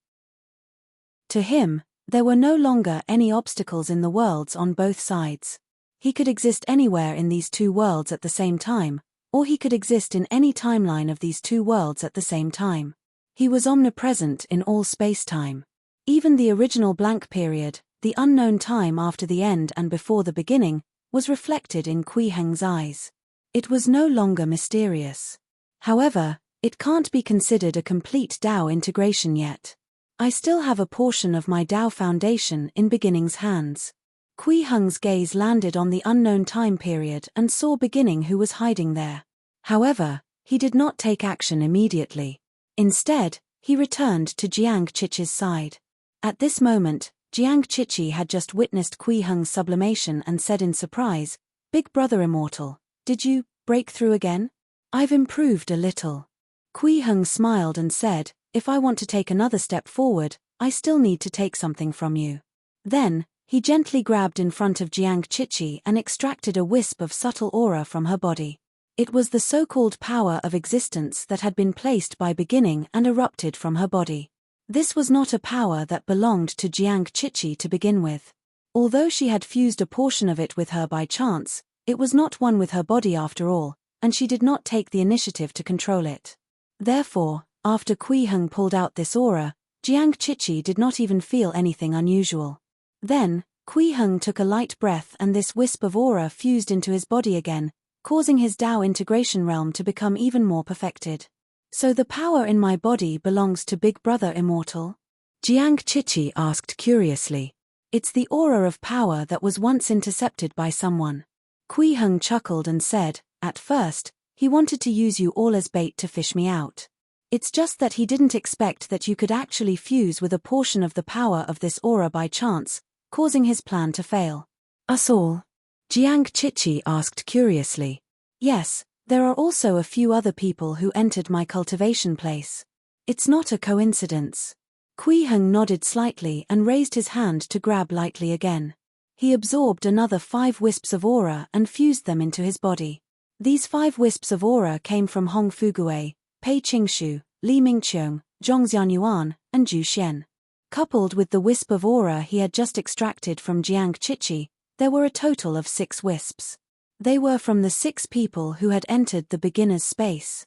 To him, there were no longer any obstacles in the worlds on both sides. He could exist anywhere in these two worlds at the same time, or he could exist in any timeline of these two worlds at the same time. He was omnipresent in all space-time. Even the original blank period, the unknown time after the end and before the beginning, was reflected in Kui Heng's eyes. It was no longer mysterious. However, it can't be considered a complete Tao integration yet. I still have a portion of my Tao foundation in Beginning's hands. Kui Heng's gaze landed on the unknown time period and saw Beginning who was hiding there. However, he did not take action immediately. Instead, he returned to Jiang Chichi's side. At this moment, Jiang Chichi had just witnessed Kui Heng's sublimation and said in surprise, "Big brother immortal, did you break through again?" "I've improved a little." Kui Heng smiled and said, "If I want to take another step forward, I still need to take something from you." Then, he gently grabbed in front of Jiang Chichi and extracted a wisp of subtle aura from her body. It was the so-called power of existence that had been placed by Beginning and erupted from her body. This was not a power that belonged to Jiang Chichi to begin with. Although she had fused a portion of it with her by chance, it was not one with her body after all, and she did not take the initiative to control it. Therefore, after Kui Heng pulled out this aura, Jiang Chichi did not even feel anything unusual. Then, Kui Heng took a light breath and this wisp of aura fused into his body again, causing his Tao integration realm to become even more perfected. "So the power in my body belongs to Big Brother Immortal?" Jiang Chichi asked curiously. "It's the aura of power that was once intercepted by someone." Kui Heng chuckled and said, "At first, he wanted to use you all as bait to fish me out. It's just that he didn't expect that you could actually fuse with a portion of the power of this aura by chance, causing his plan to fail." "Us all?" Jiang Chichi asked curiously. "Yes, there are also a few other people who entered my cultivation place. It's not a coincidence." Kui Heng nodded slightly and raised his hand to grab lightly again. He absorbed another 5 wisps of aura and fused them into his body. These 5 wisps of aura came from Hong Fugui, Pei Qingshu, Li Mingqiong, Zhongxian Yuan, and Zhu Xian. Coupled with the wisp of aura he had just extracted from Jiang Chichi, there were a total of 6 wisps. They were from the 6 people who had entered the beginner's space.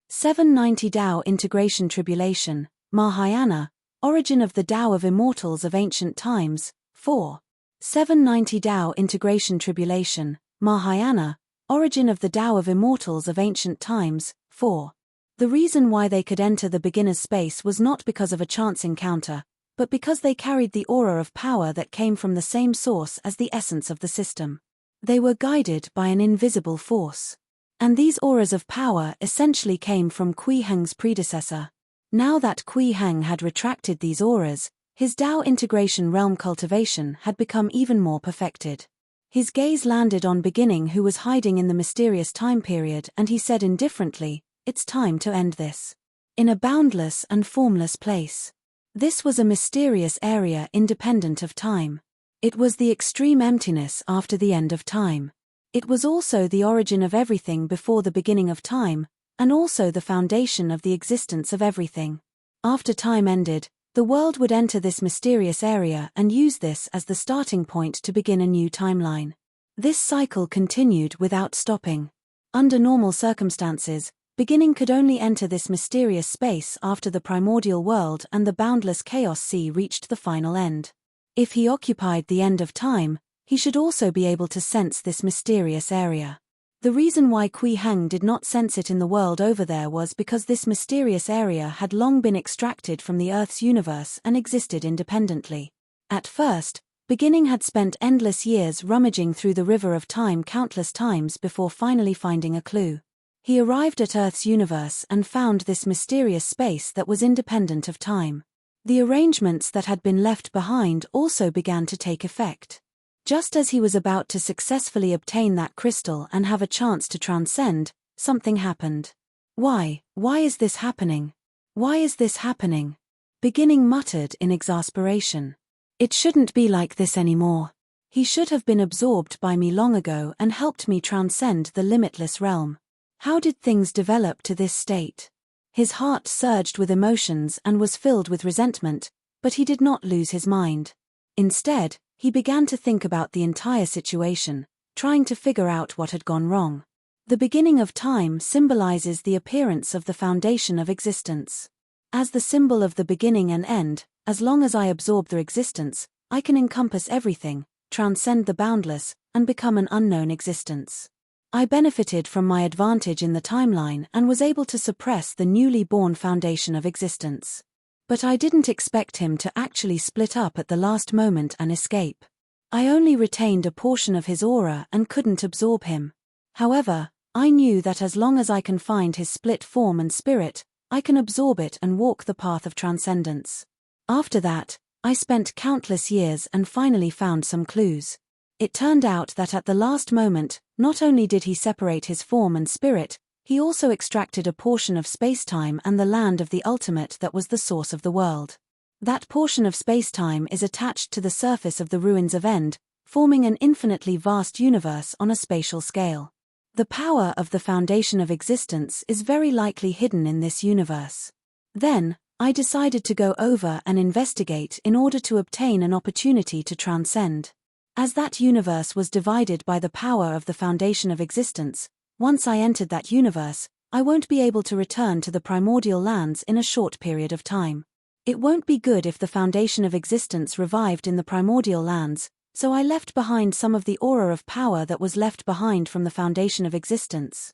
790 Tao Integration Tribulation, Mahayana, Origin of the Tao of Immortals of Ancient Times, 4. 790 Tao Integration Tribulation, Mahayana, Origin of the Tao of Immortals of Ancient Times, 4. The reason why they could enter the beginner's space was not because of a chance encounter, but because they carried the aura of power that came from the same source as the essence of the system. They were guided by an invisible force. And these auras of power essentially came from Kui Heng's predecessor. Now that Kui Heng had retracted these auras, his Tao integration realm cultivation had become even more perfected. His gaze landed on Beginning, who was hiding in the mysterious time period, and he said indifferently, "It's time to end this." In a boundless and formless place. This was a mysterious area independent of time. It was the extreme emptiness after the end of time. It was also the origin of everything before the beginning of time, and also the foundation of the existence of everything. After time ended, the world would enter this mysterious area and use this as the starting point to begin a new timeline. This cycle continued without stopping. Under normal circumstances, Beginning could only enter this mysterious space after the primordial world and the boundless chaos sea reached the final end. If he occupied the end of time, he should also be able to sense this mysterious area. The reason why Kui Heng did not sense it in the world over there was because this mysterious area had long been extracted from the Earth's universe and existed independently. At first, Beginning had spent endless years rummaging through the river of time countless times before finally finding a clue. He arrived at Earth's universe and found this mysterious space that was independent of time. The arrangements that had been left behind also began to take effect. Just as he was about to successfully obtain that crystal and have a chance to transcend, something happened. Why is this happening? Why is this happening? Beginning muttered in exasperation. It shouldn't be like this anymore. He should have been absorbed by me long ago and helped me transcend the limitless realm. How did things develop to this state? His heart surged with emotions and was filled with resentment, but he did not lose his mind. Instead, he began to think about the entire situation, trying to figure out what had gone wrong. The beginning of time symbolizes the appearance of the foundation of existence. As the symbol of the beginning and end, as long as I absorb their existence, I can encompass everything, transcend the boundless, and become an unknown existence. I benefited from my advantage in the timeline and was able to suppress the newly born foundation of existence. But I didn't expect him to actually split up at the last moment and escape. I only retained a portion of his aura and couldn't absorb him. However, I knew that as long as I can find his split form and spirit, I can absorb it and walk the path of transcendence. After that, I spent countless years and finally found some clues. It turned out that at the last moment, not only did he separate his form and spirit, he also extracted a portion of spacetime and the land of the ultimate that was the source of the world. That portion of spacetime is attached to the surface of the ruins of End, forming an infinitely vast universe on a spatial scale. The power of the foundation of existence is very likely hidden in this universe. Then, I decided to go over and investigate in order to obtain an opportunity to transcend. As that universe was divided by the power of the foundation of existence, once I entered that universe, I won't be able to return to the primordial lands in a short period of time. It won't be good if the foundation of existence revived in the primordial lands, so I left behind some of the aura of power that was left behind from the foundation of existence.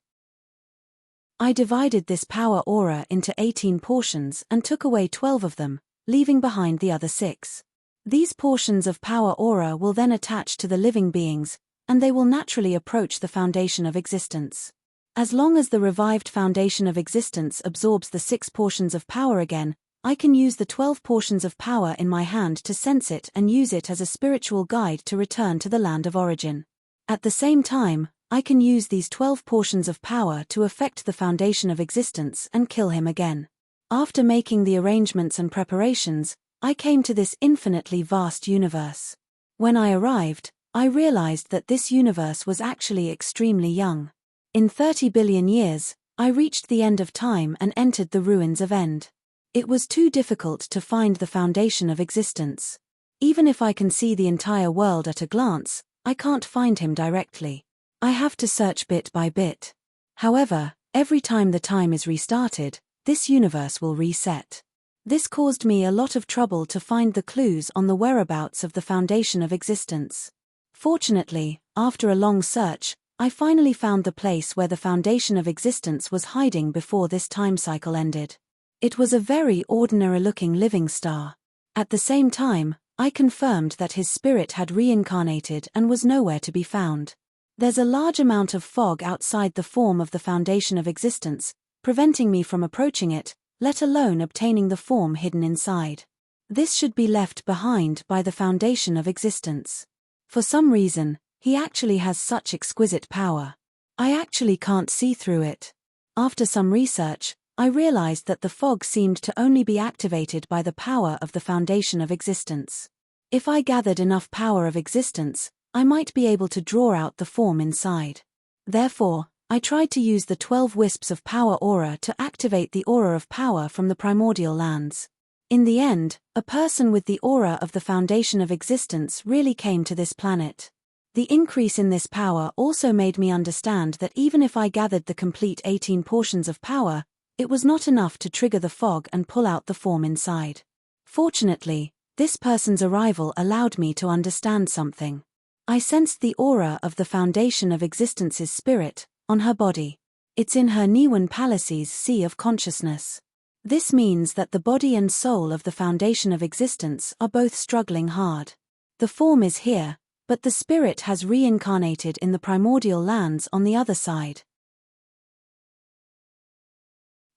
I divided this power aura into 18 portions and took away 12 of them, leaving behind the other 6. These portions of power aura will then attach to the living beings, and they will naturally approach the foundation of existence. As long as the revived foundation of existence absorbs the 6 portions of power again, I can use the 12 portions of power in my hand to sense it and use it as a spiritual guide to return to the land of origin. At the same time, I can use these 12 portions of power to affect the foundation of existence and kill him again. After making the arrangements and preparations, I came to this infinitely vast universe. When I arrived, I realized that this universe was actually extremely young. In 30 billion years, I reached the end of time and entered the ruins of End. It was too difficult to find the foundation of existence. Even if I can see the entire world at a glance, I can't find him directly. I have to search bit by bit. However, every time the time is restarted, this universe will reset. This caused me a lot of trouble to find the clues on the whereabouts of the foundation of existence. Fortunately, after a long search, I finally found the place where the foundation of existence was hiding before this time cycle ended. It was a very ordinary-looking living star. At the same time, I confirmed that his spirit had reincarnated and was nowhere to be found. There's a large amount of fog outside the form of the foundation of existence, preventing me from approaching it, let alone obtaining the form hidden inside. This should be left behind by the foundation of existence. For some reason, He actually has such exquisite power. I actually can't see through it. After some research, I realized that the fog seemed to only be activated by the power of the foundation of existence. If I gathered enough power of existence, I might be able to draw out the form inside. Therefore, I tried to use the 12 wisps of power aura to activate the aura of power from the primordial lands. In the end, a person with the aura of the foundation of existence really came to this planet. The increase in this power also made me understand that even if I gathered the complete 18 portions of power, it was not enough to trigger the fog and pull out the form inside. Fortunately, this person's arrival allowed me to understand something. I sensed the aura of the foundation of existence's spirit on her body. It's in her Niwen Palace's sea of consciousness. This means that the body and soul of the foundation of existence are both struggling hard. The form is here, but the spirit has reincarnated in the primordial lands on the other side.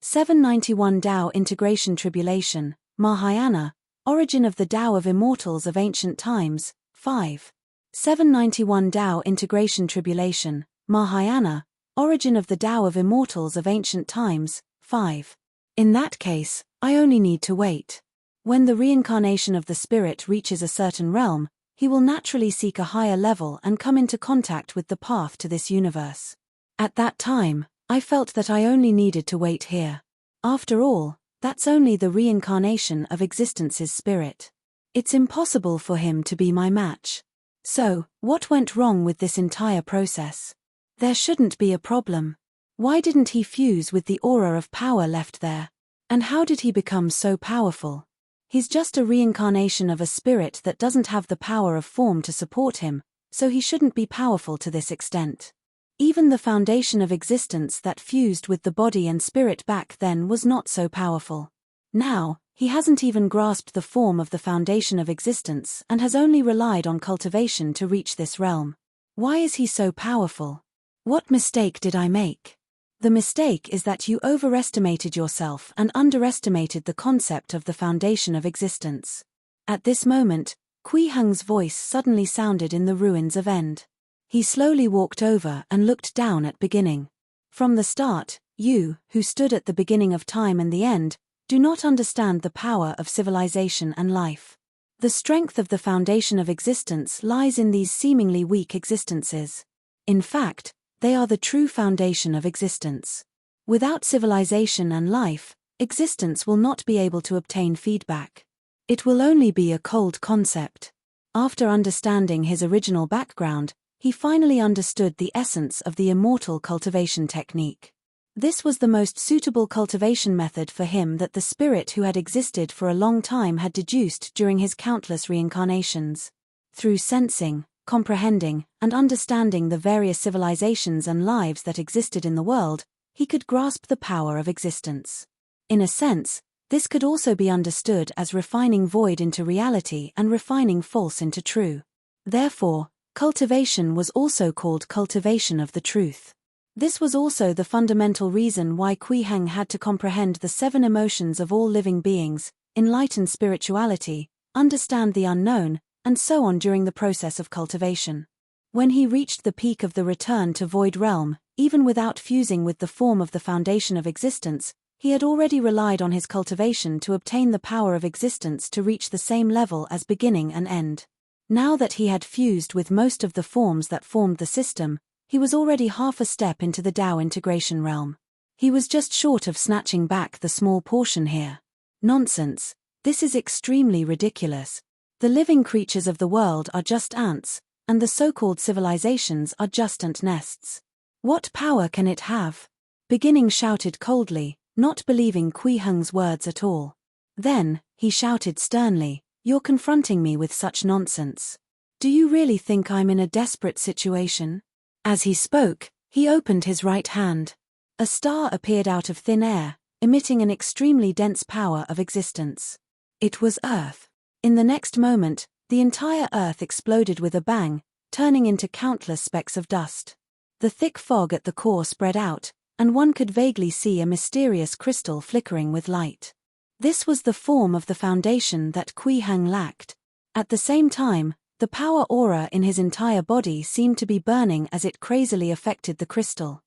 791 Tao Integration Tribulation, Mahayana, Origin of the Tao of Immortals of Ancient Times, 5. 791 Tao Integration Tribulation, Mahayana, Origin of the Tao of Immortals of Ancient Times, 5. In that case, I only need to wait. When the reincarnation of the spirit reaches a certain realm, he will naturally seek a higher level and come into contact with the path to this universe. At that time, I felt that I only needed to wait here. After all, that's only the reincarnation of existence's spirit. It's impossible for him to be my match. So, what went wrong with this entire process? There shouldn't be a problem. Why didn't he fuse with the aura of power left there? And how did he become so powerful? He's just a reincarnation of a spirit that doesn't have the power of form to support him, so he shouldn't be powerful to this extent. Even the foundation of existence that fused with the body and spirit back then was not so powerful. Now, he hasn't even grasped the form of the foundation of existence and has only relied on cultivation to reach this realm. Why is he so powerful? What mistake did I make? The mistake is that you overestimated yourself and underestimated the concept of the foundation of existence. At this moment, Kui Heng's voice suddenly sounded in the ruins of End. He slowly walked over and looked down at beginning. From the start, you, who stood at the beginning of time and the end, do not understand the power of civilization and life. The strength of the foundation of existence lies in these seemingly weak existences. In fact, they are the true foundation of existence. Without civilization and life, existence will not be able to obtain feedback. It will only be a cold concept. After understanding his original background, he finally understood the essence of the immortal cultivation technique. This was the most suitable cultivation method for him that the spirit who had existed for a long time had deduced during his countless reincarnations. Through sensing, comprehending, and understanding the various civilizations and lives that existed in the world, he could grasp the power of existence. In a sense, this could also be understood as refining void into reality and refining false into true. Therefore, cultivation was also called cultivation of the truth. This was also the fundamental reason why Kui Heng had to comprehend the 7 emotions of all living beings, enlighten spirituality, understand the unknown, and so on during the process of cultivation. When he reached the peak of the return to void realm, even without fusing with the form of the foundation of existence, he had already relied on his cultivation to obtain the power of existence to reach the same level as beginning and end. Now that he had fused with most of the forms that formed the system, he was already half a step into the Tao integration realm. He was just short of snatching back the small portion here. Nonsense. This is extremely ridiculous. The living creatures of the world are just ants, and the so-called civilizations are just ant nests. What power can it have? Beginning shouted coldly, not believing Kui Heng's words at all. Then, he shouted sternly, "You're confronting me with such nonsense. Do you really think I'm in a desperate situation?" As he spoke, he opened his right hand. A star appeared out of thin air, emitting an extremely dense power of existence. It was Earth. In the next moment, the entire Earth exploded with a bang, turning into countless specks of dust. The thick fog at the core spread out, and one could vaguely see a mysterious crystal flickering with light. This was the form of the foundation that Kui Heng lacked. At the same time, The power aura in his entire body seemed to be burning as it crazily affected the crystal.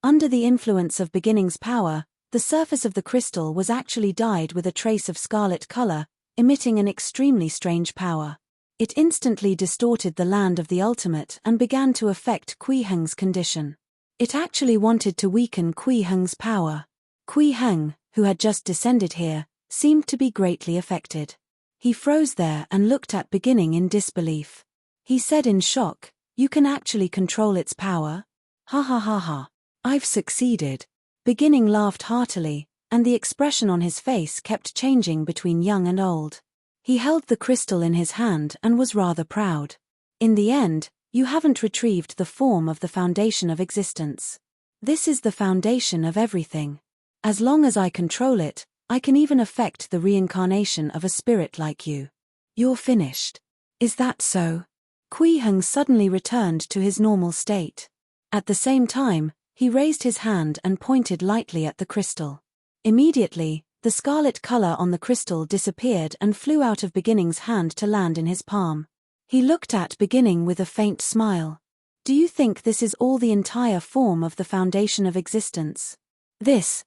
Under the influence of beginning's power, the surface of the crystal was actually dyed with a trace of scarlet color, emitting an extremely strange power. It instantly distorted the land of the ultimate and began to affect Kui Heng's condition. It actually wanted to weaken Kui Heng's power. Kui Heng, who had just descended here, seemed to be greatly affected. He froze there and looked at beginning in disbelief. He said in shock, "You can actually control its power? Ha ha ha ha. I've succeeded." Beginning laughed heartily, and the expression on his face kept changing between young and old. He held the crystal in his hand and was rather proud. "In the end, you haven't retrieved the form of the foundation of existence. This is the foundation of everything. As long as I control it, I can even affect the reincarnation of a spirit like you. You're finished. Is that so?" Kui Heng suddenly returned to his normal state. At the same time, he raised his hand and pointed lightly at the crystal. Immediately, the scarlet color on the crystal disappeared and flew out of Beginning's hand to land in his palm. He looked at Beginning with a faint smile. "Do you think this is all the entire form of the foundation of existence? This,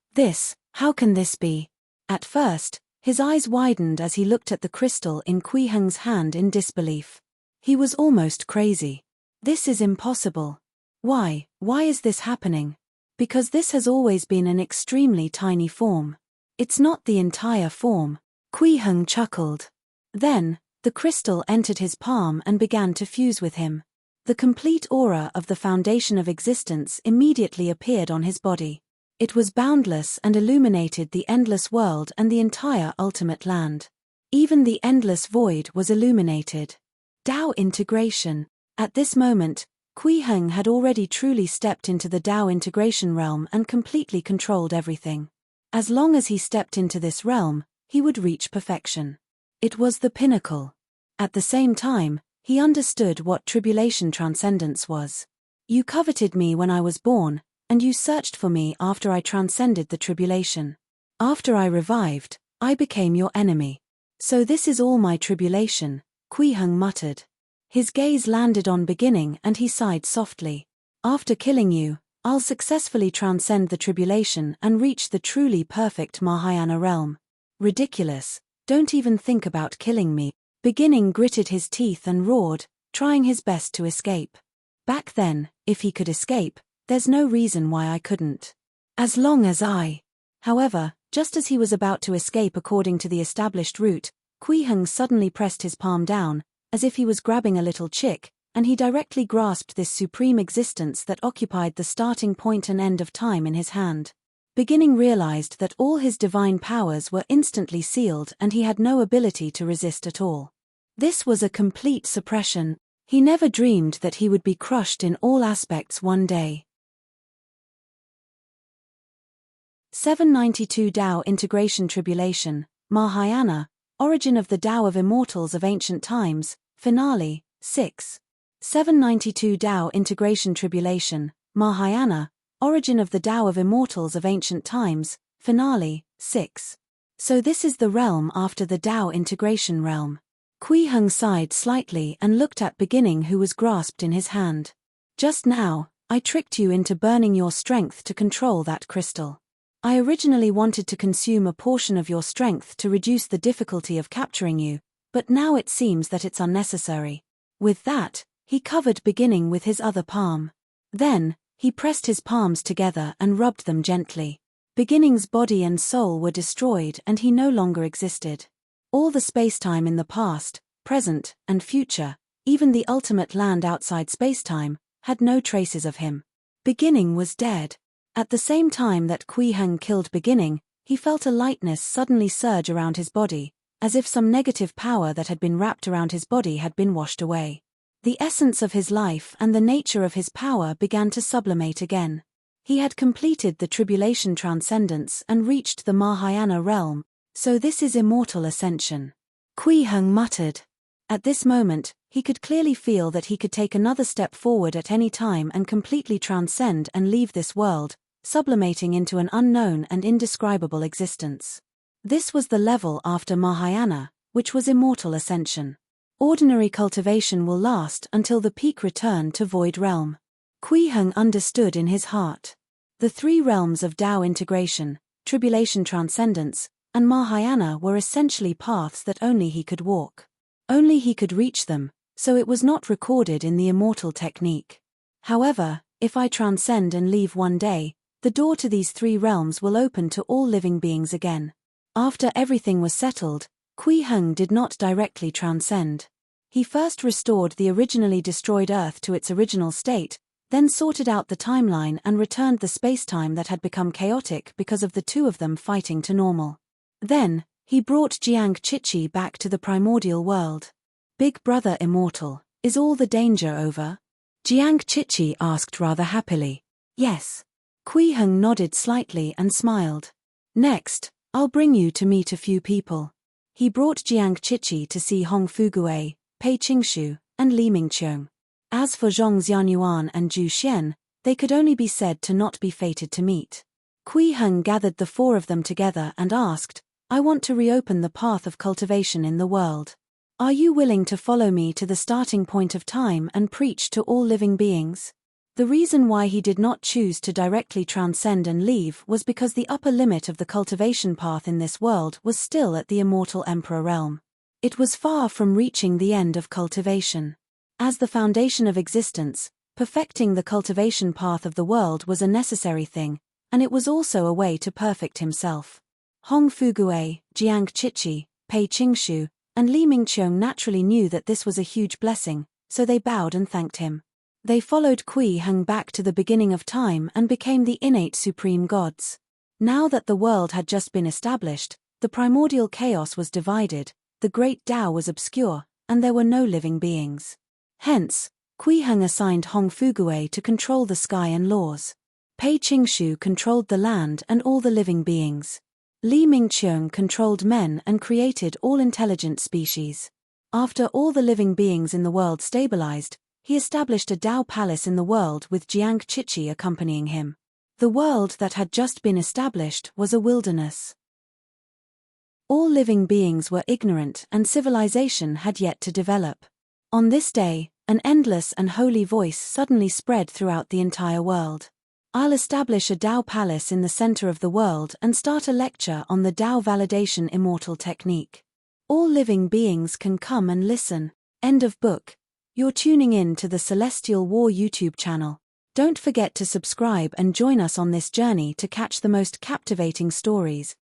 how can this be?" At first, his eyes widened as he looked at the crystal in Kui Heng's hand in disbelief. He was almost crazy. "This is impossible. Why is this happening? Because this has always been an extremely tiny form. It's not the entire form." Kui Heng chuckled. Then, the crystal entered his palm and began to fuse with him. The complete aura of the foundation of existence immediately appeared on his body. It was boundless and illuminated the endless world and the entire ultimate land. Even the endless void was illuminated. Tao integration. At this moment, Kui Heng had already truly stepped into the Tao integration realm and completely controlled everything. As long as he stepped into this realm, he would reach perfection. It was the pinnacle. At the same time, he understood what tribulation transcendence was. "You coveted me when I was born, and you searched for me after I transcended the tribulation. After I revived, I became your enemy. So this is all my tribulation," Kui Heng muttered. His gaze landed on Beginning and he sighed softly. "After killing you, I'll successfully transcend the tribulation and reach the truly perfect Mahayana realm." "Ridiculous, don't even think about killing me." Beginning gritted his teeth and roared, trying his best to escape. "Back then, if he could escape, there's no reason why I couldn't. As long as I..." However, just as he was about to escape according to the established route, Kui Heng suddenly pressed his palm down, as if he was grabbing a little chick, and he directly grasped this supreme existence that occupied the starting point and end of time in his hand. Beginning realized that all his divine powers were instantly sealed and he had no ability to resist at all. This was a complete suppression. He never dreamed that he would be crushed in all aspects one day. 792 Tao Integration Tribulation, Mahayana, Origin of the Tao of Immortals of Ancient Times, Finale, 6. 792 Tao Integration Tribulation, Mahayana, Origin of the Tao of Immortals of Ancient Times, Finale, 6. So this is the realm after the Tao Integration realm. Kui Heng sighed slightly and looked at Beginning, who was grasped in his hand. "Just now, I tricked you into burning your strength to control that crystal. I originally wanted to consume a portion of your strength to reduce the difficulty of capturing you, but now it seems that it's unnecessary." With that, he covered Beginning with his other palm. Then, he pressed his palms together and rubbed them gently. Beginning's body and soul were destroyed and he no longer existed. All the spacetime in the past, present, and future, even the ultimate land outside spacetime, had no traces of him. Beginning was dead. At the same time that Kui Heng killed Beginning, he felt a lightness suddenly surge around his body, as if some negative power that had been wrapped around his body had been washed away. The essence of his life and the nature of his power began to sublimate again. He had completed the tribulation transcendence and reached the Mahayana realm. So this is immortal ascension. Kui Heng muttered. At this moment, he could clearly feel that he could take another step forward at any time and completely transcend and leave this world, sublimating into an unknown and indescribable existence. This was the level after Mahayana, which was immortal ascension. Ordinary cultivation will last until the peak return to Void Realm. Kui Heng understood in his heart. The three realms of Tao integration, tribulation transcendence, and Mahayana were essentially paths that only he could walk. Only he could reach them, so it was not recorded in the immortal technique. However, if I transcend and leave one day, the door to these three realms will open to all living beings again. After everything was settled, Kui Heng did not directly transcend. He first restored the originally destroyed Earth to its original state, then sorted out the timeline and returned the spacetime that had become chaotic because of the two of them fighting to normal. Then, he brought Jiang Chichi back to the primordial world. Big Brother Immortal, is all the danger over? Jiang Chichi asked rather happily. Yes. Kui Heng nodded slightly and smiled. Next, I'll bring you to meet a few people. He brought Jiang Chichi to see Hong Fuguei, Pei Qingshu, and Li Mingqiong. As for Zhong Xianyuan and Zhu Xian, they could only be said to not be fated to meet. Kui Heng gathered the four of them together and asked, I want to reopen the path of cultivation in the world. Are you willing to follow me to the starting point of time and preach to all living beings? The reason why he did not choose to directly transcend and leave was because the upper limit of the cultivation path in this world was still at the immortal Emperor realm. It was far from reaching the end of cultivation. As the foundation of existence, perfecting the cultivation path of the world was a necessary thing, and it was also a way to perfect himself. Hong Fuguei, Jiang Chichi, Pei Qingshu, and Li Mingqiong naturally knew that this was a huge blessing, so they bowed and thanked him. They followed Kui Heng back to the beginning of time and became the innate supreme gods. Now that the world had just been established, the primordial chaos was divided, the great Tao was obscure, and there were no living beings. Hence, Kui Heng assigned Hong Fuguei to control the sky and laws. Pei Qingshu controlled the land and all the living beings. Li Mingqiong controlled men and created all intelligent species. After all the living beings in the world stabilized, he established a Tao palace in the world with Jiang Chichi accompanying him. The world that had just been established was a wilderness. All living beings were ignorant and civilization had yet to develop. On this day, an endless and holy voice suddenly spread throughout the entire world. I'll establish a Tao palace in the center of the world and start a lecture on the Tao validation immortal technique. All living beings can come and listen. End of book. You're tuning in to the Celestial War YouTube channel. Don't forget to subscribe and join us on this journey to catch the most captivating stories,